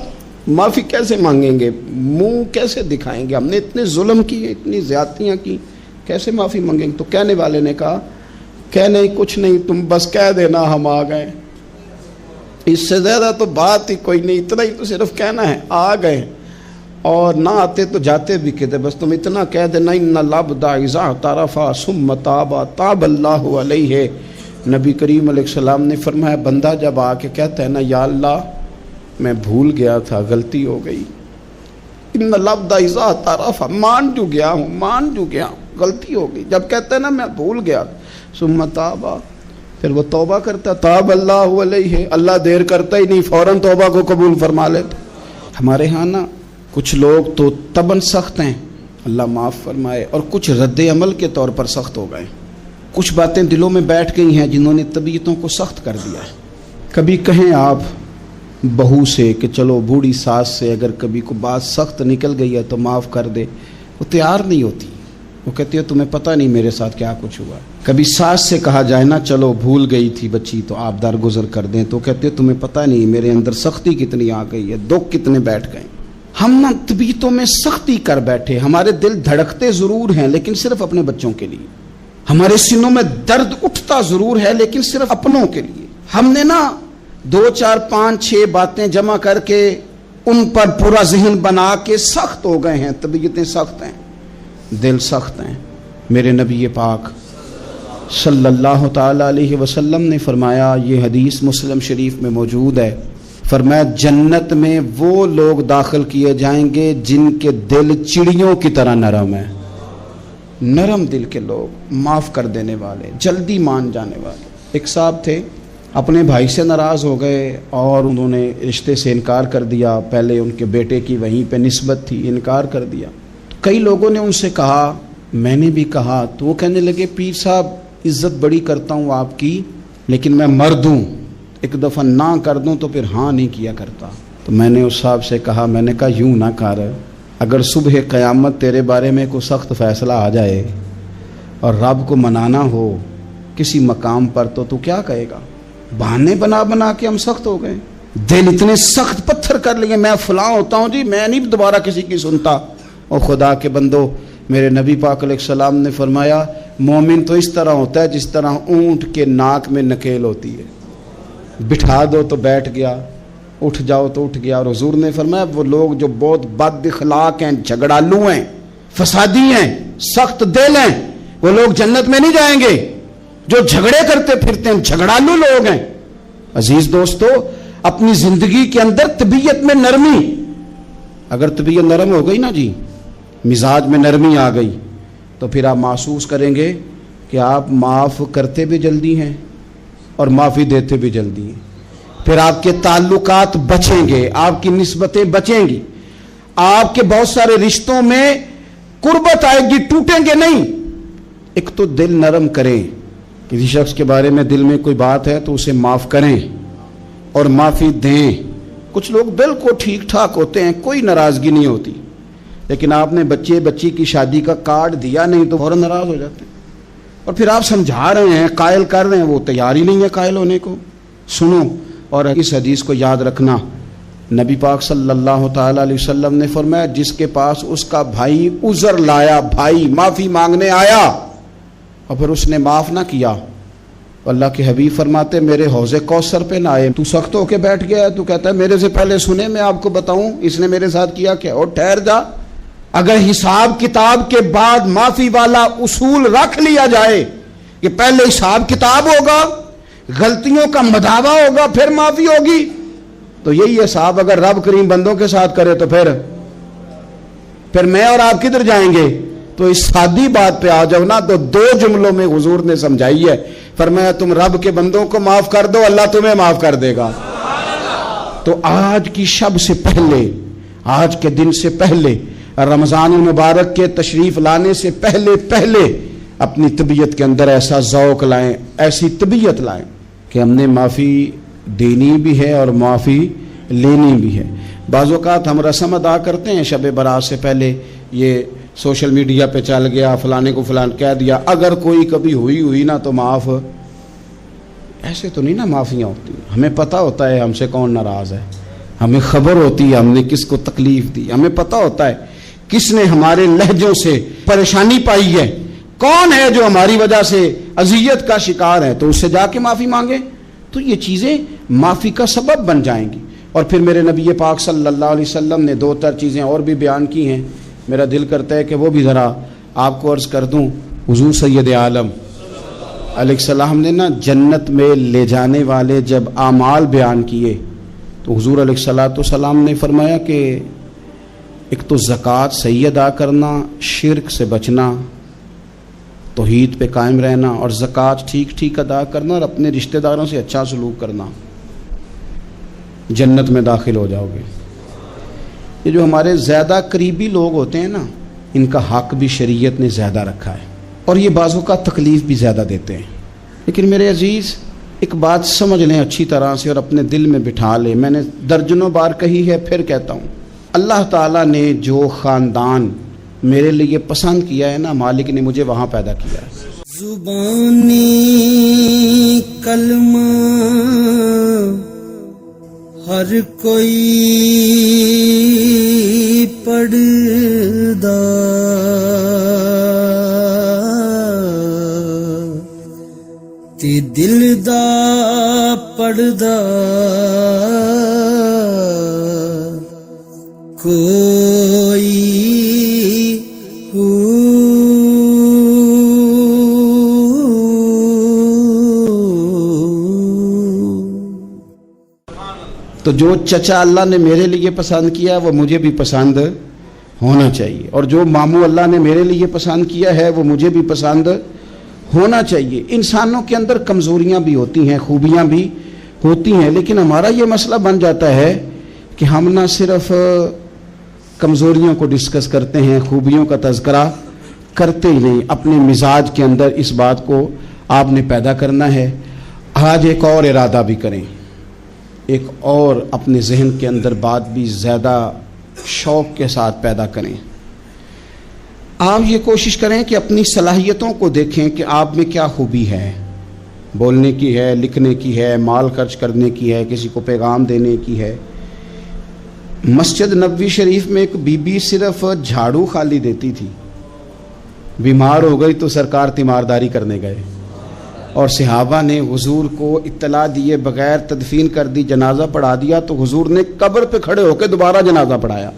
معافی کیسے مانگیں گے، منہ کیسے دکھائیں گے، ہم نے اتنے ظلم کیے، اتنی زیادتیاں کی، کیسے معافی مانگیں گے؟ تو کہنے والے نے کہا کہ نہیں کچھ نہیں، تم بس کہہ دینا ہم آ گئے، اس سے زیادہ تو بات ہی کوئی نہیں، اتنا ہی تو صرف کہنا ہے آ گئے، اور نہ آتے تو جاتے بھی کہتے، بس تم اتنا کہہ دینا ان العبد اذا اعترف ثم تاب تاب اللہ علیہ۔ نبی کریم علیہ السلام نے فرمایا بندہ جب آ کے کہتا ہے نا یا اللہ میں بھول گیا تھا، غلطی ہو گئی، ان العبد اذا اعترف، مان جو گیا ہوں، غلطی ہو گئی، جب کہتا ہے نا میں بھول گیا، ثم تاب، پھر وہ توبہ کرتا، تاب اللہ علیہ، اللہ دیر کرتا ہی نہیں، فوراً توبہ کو قبول فرما لیتا۔ ہمارے ہاں نا کچھ لوگ تو طبعاً سخت ہیں، اللہ معاف فرمائے، اور کچھ رد عمل کے طور پر سخت ہو گئے، کچھ باتیں دلوں میں بیٹھ گئی ہیں جنہوں نے طبیعتوں کو سخت کر دیا ہے۔ کبھی کہیں آپ بہو سے کہ چلو بوڑھی ساس سے اگر کبھی کوئی بات سخت نکل گئی ہے تو معاف کر دے، وہ تیار نہیں ہوتی، وہ کہتی ہے تمہیں پتہ نہیں میرے ساتھ کیا کچھ ہوا۔ کبھی ساس سے کہا جائے نا چلو بھول گئی تھی بچی تو آپ درگزر کر دیں، تو کہتے ہیں تمہیں پتہ نہیں میرے اندر سختی کتنی آ گئی ہے، دکھ کتنے بیٹھ گئے۔ ہم نا طبیعتوں میں سختی کر بیٹھے، ہمارے دل دھڑکتے ضرور ہیں لیکن صرف اپنے بچوں کے لیے، ہمارے سینوں میں درد اٹھتا ضرور ہے لیکن صرف اپنوں کے لیے۔ ہم نے نا 2 4 5 6 باتیں جمع کر کے ان پر پورا ذہن بنا کے سخت ہو گئے ہیں، طبیعتیں سخت ہیں، دل سخت ہیں۔ میرے نبی پاک صلی اللہ تعالی علیہ وسلم نے فرمایا، یہ حدیث مسلم شریف میں موجود ہے، فرمایا جنت میں وہ لوگ داخل کیے جائیں گے جن کے دل چڑیوں کی طرح نرم ہیں، نرم دل کے لوگ، معاف کر دینے والے، جلدی مان جانے والے۔ ایک صاحب تھے اپنے بھائی سے ناراض ہو گئے اور انہوں نے رشتے سے انکار کر دیا، پہلے ان کے بیٹے کی وہیں پہ نسبت تھی، انکار کر دیا۔ کئی لوگوں نے ان سے کہا، میں نے بھی کہا، تو وہ کہنے لگے پیر صاحب عزت بڑی کرتا ہوں آپ کی لیکن میں مرد ہوں، ایک دفعہ نہ کر دوں تو پھر ہاں نہیں کیا کرتا۔ تو میں نے اس صاحب سے کہا، میں نے کہا یوں نہ کر، اگر صبح قیامت تیرے بارے میں کوئی سخت فیصلہ آ جائے اور رب کو منانا ہو کسی مقام پر تو کیا کہے گا؟ بہانے بنا بنا کے ہم سخت ہو گئے، دل اتنے سخت پتھر کر لیے، میں فلاں ہوتا ہوں جی، میں نہیں دوبارہ کسی کی سنتا۔ اور خدا کے بندو، میرے نبی پاک علیہ السلام نے فرمایا مومن تو اس طرح ہوتا ہے جس طرح اونٹ کے ناک میں نکیل ہوتی ہے، بٹھا دو تو بیٹھ گیا، اٹھ جاؤ تو اٹھ گیا۔ اور حضور نے فرمایا وہ لوگ جو بہت بد اخلاق ہیں، جھگڑالو ہیں، فسادی ہیں، سخت دل ہیں، وہ لوگ جنت میں نہیں جائیں گے۔ جو جھگڑے کرتے پھرتے ہیں جھگڑالو لوگ ہیں۔ عزیز دوستو، اپنی زندگی کے اندر طبیعت میں نرمی، اگر طبیعت نرم ہو گئی نا جی، مزاج میں نرمی آ گئی، تو پھر آپ محسوس کریں گے کہ آپ معاف کرتے بھی جلدی ہیں اور معافی دیتے بھی جلدی ہیں۔ پھر آپ کے تعلقات بچیں گے، آپ کی نسبتیں بچیں گی۔ آپ کے بہت سارے رشتوں میں قربت آئے گی، ٹوٹیں گے نہیں۔ ایک تو دل نرم کریں، کسی شخص کے بارے میں دل میں کوئی بات ہے تو اسے معاف کریں اور معافی دیں۔ کچھ لوگ بالکل ٹھیک ٹھاک ہوتے ہیں، کوئی ناراضگی نہیں ہوتی، لیکن آپ نے بچی کی شادی کا کارڈ دیا نہیں تو فوراً ناراض ہو جاتے ہیں، اور پھر آپ سمجھا رہے ہیں، قائل کر رہے ہیں، وہ تیار ہی نہیں ہے قائل ہونے کو۔ سنو، اور اس حدیث کو یاد رکھنا، نبی پاک صلی اللہ تعالی علیہ وسلم نے فرمایا جس کے پاس اس کا بھائی عذر لایا، بھائی معافی مانگنے آیا اور پھر اس نے معاف نہ کیا، اللہ کے حبیب فرماتے میرے حوض کوثر پہ نہ آئے۔ تو سخت ہو کے بیٹھ گیا ہے، تو کہتا ہے میرے سے پہلے سنے، میں آپ کو بتاؤں اس نے میرے ساتھ کیا کیا، اور ٹھہر جا۔ اگر حساب کتاب کے بعد معافی والا اصول رکھ لیا جائے کہ پہلے حساب کتاب ہوگا، غلطیوں کا مداوع ہوگا، پھر معافی ہوگی، تو یہی حساب اگر رب کریم بندوں کے ساتھ کرے تو پھر میں اور آپ کدھر جائیں گے؟ تو اس سادی بات پہ آ جاؤ نا، تو دو جملوں میں حضور نے سمجھائی ہے، فرمایا تم رب کے بندوں کو معاف کر دو، اللہ تمہیں معاف کر دے گا۔ تو آج کی شب سے پہلے، آج کے دن سے پہلے، رمضان المبارک کے تشریف لانے سے پہلے اپنی طبیعت کے اندر ایسا ذوق لائیں، ایسی طبیعت لائیں کہ ہم نے معافی دینی بھی ہے اور معافی لینی بھی ہے۔ بعض اوقات ہم رسم ادا کرتے ہیں شب برات سے پہلے، یہ سوشل میڈیا پہ چل گیا، فلانے کو فلان کہہ دیا، اگر کوئی کبھی ہوئی نا تو معاف، ایسے تو نہیں نا معافیاں ہوتی۔ ہمیں پتہ ہوتا ہے ہم سے کون ناراض ہے، ہمیں خبر ہوتی ہے ہم نے کس کو تکلیف دی، ہمیں پتہ ہوتا ہے کس نے ہمارے لہجوں سے پریشانی پائی ہے، کون ہے جو ہماری وجہ سے اذیت کا شکار ہے، تو اس سے جا کے معافی مانگے، تو یہ چیزیں معافی کا سبب بن جائیں گی۔ اور پھر میرے نبی پاک صلی اللہ علیہ وسلم نے 2-4 چیزیں اور بھی بیان کی ہیں، میرا دل کرتا ہے کہ وہ بھی ذرا آپ کو عرض کر دوں۔ حضور سید عالم علیہ السلام نے نا جنت میں لے جانے والے جب اعمال بیان کیے تو حضور علیہ السلام نے فرمایا کہ ایک تو زکوٰۃ صحیح ادا کرنا، شرک سے بچنا، توحید پہ قائم رہنا، اور زکوٰۃ ٹھیک ادا کرنا، اور اپنے رشتہ داروں سے اچھا سلوک کرنا، جنت میں داخل ہو جاؤ گے۔ یہ جو ہمارے زیادہ قریبی لوگ ہوتے ہیں نا، ان کا حق بھی شریعت نے زیادہ رکھا ہے، اور یہ بعضوں کا تکلیف بھی زیادہ دیتے ہیں۔ لیکن میرے عزیز ایک بات سمجھ لیں اچھی طرح سے اور اپنے دل میں بٹھا لیں، میں نے درجنوں بار کہی ہے، پھر کہتا ہوں، اللہ تعالیٰ نے جو خاندان میرے لیے پسند کیا ہے نا، مالک نے مجھے وہاں پیدا کیا ہے۔ زبانی کلمہ ہر کوئی پڑھدا، تے دل دا پڑھدا کوئی تو جو چچا اللہ نے میرے لیے پسند کیا وہ مجھے بھی پسند ہونا چاہیے، اور جو ماموں اللہ نے میرے لیے پسند کیا ہے وہ مجھے بھی پسند ہونا چاہیے۔ انسانوں کے اندر کمزوریاں بھی ہوتی ہیں، خوبیاں بھی ہوتی ہیں، لیکن ہمارا یہ مسئلہ بن جاتا ہے کہ ہم نہ صرف کمزوریوں کو ڈسکس کرتے ہیں، خوبیوں کا تذکرہ کرتے ہی نہیں۔ اپنے مزاج کے اندر اس بات کو آپ نے پیدا کرنا ہے۔ آج ایک اور ارادہ بھی کریں، ایک اور اپنے ذہن کے اندر بات بھی زیادہ شوق کے ساتھ پیدا کریں۔ آپ یہ کوشش کریں کہ اپنی صلاحیتوں کو دیکھیں کہ آپ میں کیا خوبی ہے، بولنے کی ہے، لکھنے کی ہے، مال خرچ کرنے کی ہے، کسی کو پیغام دینے کی ہے۔ مسجد نبوی شریف میں ایک بی بی صرف جھاڑو خالی دیتی تھی، بیمار ہو گئی تو سرکار تیمارداری کرنے گئے، اور صحابہ نے حضور کو اطلاع دیے بغیر تدفین کر دی، جنازہ پڑھا دیا، تو حضور نے قبر پہ کھڑے ہو کے دوبارہ جنازہ پڑھایا۔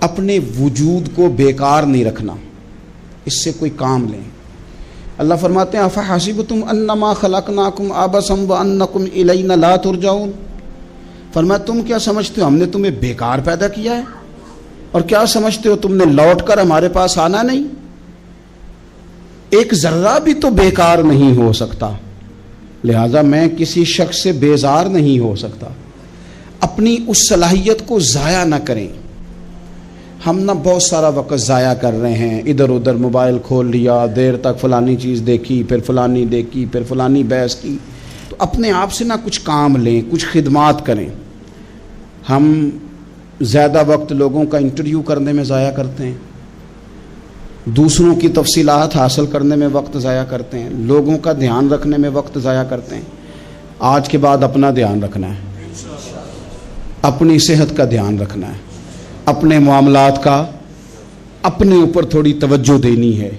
اپنے وجود کو بیکار نہیں رکھنا، اس سے کوئی کام لیں۔ اللہ فرماتے ہیں افحسبتم انما خلقناکم عبثا وانکم الینا لا ترجعون، فرمایا تم کیا سمجھتے ہو ہم نے تمہیں بیکار پیدا کیا ہے، اور کیا سمجھتے ہو تم نے لوٹ کر ہمارے پاس آنا نہیں؟ ایک ذرہ بھی تو بیکار نہیں ہو سکتا، لہذا میں کسی شخص سے بیزار نہیں ہو سکتا۔ اپنی اس صلاحیت کو ضائع نہ کریں۔ ہم نہ بہت سارا وقت ضائع کر رہے ہیں، ادھر ادھر موبائل کھول لیا، دیر تک فلانی چیز دیکھی، پھر فلانی دیکھی، پھر فلانی بحث کی۔ تو اپنے آپ سے نہ کچھ کام لیں، کچھ خدمات کریں۔ ہم زیادہ وقت لوگوں کا انٹرویو کرنے میں ضائع کرتے ہیں، دوسروں کی تفصیلات حاصل کرنے میں وقت ضائع کرتے ہیں، لوگوں کا دھیان رکھنے میں وقت ضائع کرتے ہیں۔ آج کے بعد اپنا دھیان رکھنا ہے، اپنی صحت کا دھیان رکھنا ہے، اپنے معاملات کا اپنے اوپر تھوڑی توجہ دینی ہے،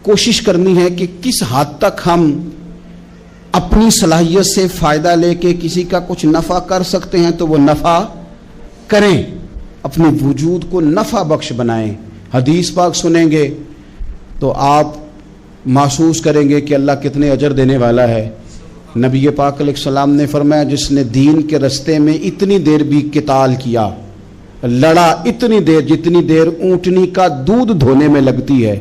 کوشش کرنی ہے کہ کس حد تک ہم اپنی صلاحیت سے فائدہ لے کے کسی کا کچھ نفع کر سکتے ہیں تو وہ نفع کریں، اپنے وجود کو نفع بخش بنائیں۔ حدیث پاک سنیں گے تو آپ محسوس کریں گے کہ اللہ کتنے اجر دینے والا ہے۔ نبی پاک علیہ السلام نے فرمایا جس نے دین کے رستے میں اتنی دیر بھی قتال کیا، لڑا اتنی دیر جتنی دیر اونٹنی کا دودھ دھونے میں لگتی ہے،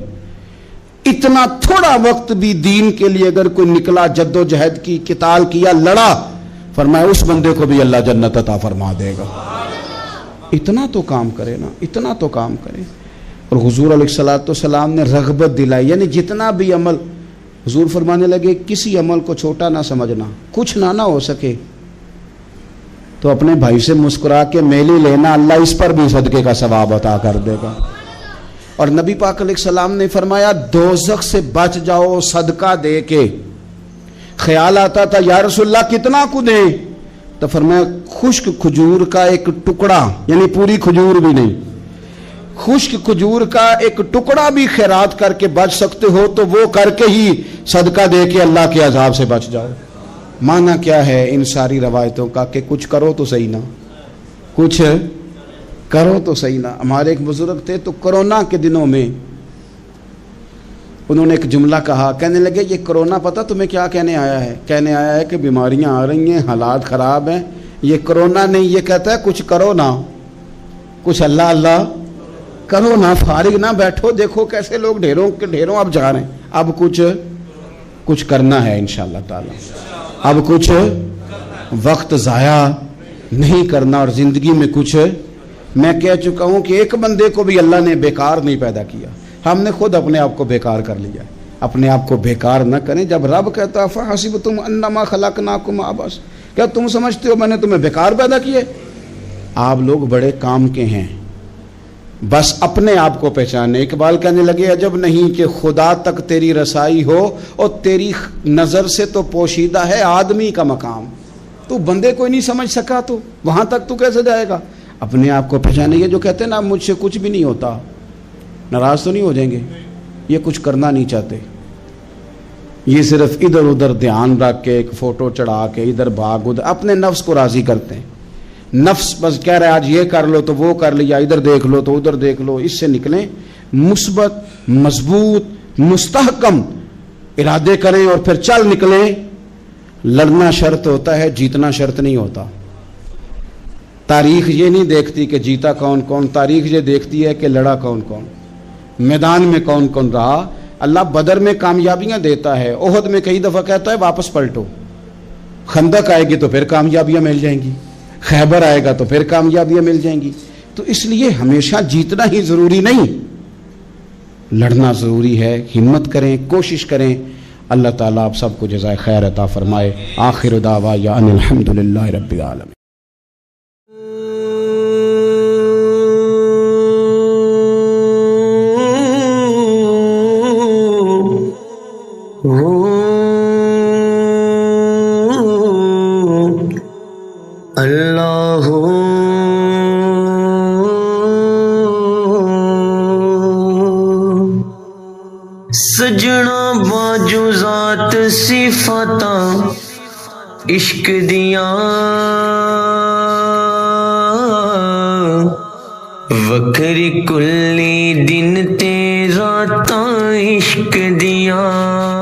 اتنا تھوڑا وقت بھی دین کے لیے اگر کوئی نکلا، جد و جہد کی، قتال کیا، لڑا، فرمایا اس بندے کو بھی اللہ جنت عطا فرما دے گا۔ اتنا تو کام کرے نا، اتنا تو کام کرے۔ اور حضور علیہ السلام نے رغبت دلائی، یعنی جتنا بھی عمل، حضور فرمانے لگے کسی عمل کو چھوٹا نہ سمجھنا، کچھ نہ ہو سکے تو اپنے بھائی سے مسکرا کے میلی لینا، اللہ اس پر بھی صدقے کا ثواب عطا کر دے گا۔ اور نبی پاک علیہ السلام نے فرمایا دوزخ سے بچ جاؤ صدقہ دے کے۔ خیال آتا تھا یا رسول اللہ کتنا کو دیں؟ تو فرمایا خشک کھجور کا ایک ٹکڑا، یعنی پوری کھجور بھی نہیں، خشک کھجور کا ایک ٹکڑا بھی خیرات کر کے بچ سکتے ہو تو وہ کر کے ہی صدقہ دے کے اللہ کے عذاب سے بچ جاؤ۔ معنی کیا ہے ان ساری روایتوں کا کہ کچھ کرو تو صحیح نہ، کچھ کرو تو صحیح نہ۔ ہمارے ایک بزرگ تھے تو کرونا کے دنوں میں انہوں نے ایک جملہ کہا، کہنے لگے یہ کرونا پتہ تمہیں کیا کہنے آیا ہے؟ کہنے آیا ہے کہ بیماریاں آ رہی ہیں، حالات خراب ہیں، یہ کرونا نہیں، یہ کہتا ہے کچھ کرو نا، کچھ اللہ اللہ کرو نا، فارغ نہ بیٹھو، دیکھو کیسے لوگ ڈھیروں کے ڈھیروں اب جا رہے ہیں، اب کچھ کرنا ہے انشاءاللہ تعالی، اب کچھ وقت ضائع نہیں کرنا اور زندگی میں کچھ۔ میں کہہ چکا ہوں کہ ایک بندے کو بھی اللہ نے بیکار نہیں پیدا کیا، ہم نے خود اپنے آپ کو بیکار کر لیا۔ اپنے آپ کو بیکار نہ کریں۔ جب رب کہتا ہے فَحَسِبْتُمْ أَنَّمَا خَلَقْنَاكُمْ عَبَثًا، کیا تم سمجھتے ہو میں نے تمہیں بیکار پیدا کیے؟ آپ لوگ بڑے کام کے ہیں، بس اپنے آپ کو پہچانے۔ اقبال کہنے لگے عجب نہیں کہ خدا تک تیری رسائی ہو اور تیری نظر سے تو پوشیدہ ہے آدمی کا مقام، تو بندے کو نہیں سمجھ سکا تو وہاں تک تو کیسے جائے گا؟ اپنے آپ کو پہچانے۔ یہ جو کہتے ہیں نا مجھ سے کچھ بھی نہیں ہوتا، ناراض تو نہیں ہو جائیں گے؟ یہ کچھ کرنا نہیں چاہتے، یہ صرف ادھر ادھر دھیان رکھ کے ایک فوٹو چڑھا کے ادھر بھاگ ادھر اپنے نفس کو راضی کرتے ہیں۔ نفس بس کہہ رہا ہے آج یہ کر لو تو وہ کر لیا، ادھر دیکھ لو تو ادھر دیکھ لو۔ اس سے نکلیں، مثبت مضبوط مستحکم ارادے کریں اور پھر چل نکلیں۔ لڑنا شرط ہوتا ہے، جیتنا شرط نہیں ہوتا۔ تاریخ یہ نہیں دیکھتی کہ جیتا کون کون، تاریخ یہ دیکھتی ہے کہ لڑا کون کون، میدان میں کون کون رہا۔ اللہ بدر میں کامیابیاں دیتا ہے، احد میں کئی دفعہ کہتا ہے واپس پلٹو، خندق آئے گی تو پھر کامیابیاں مل جائیں گی، خیبر آئے گا تو پھر کامیابیاں مل جائیں گی۔ تو اس لیے ہمیشہ جیتنا ہی ضروری نہیں، لڑنا ضروری ہے۔ ہمت کریں، کوشش کریں۔ اللہ تعالیٰ آپ سب کو جزائے خیر عطا فرمائے۔ آخر دعوانا ان الحمدللہ رب العالمین۔ اللہ سجنا باجو ذات صفاتاں عشق دیاں، وکری کلی دن تے راتاں عشق دیاں۔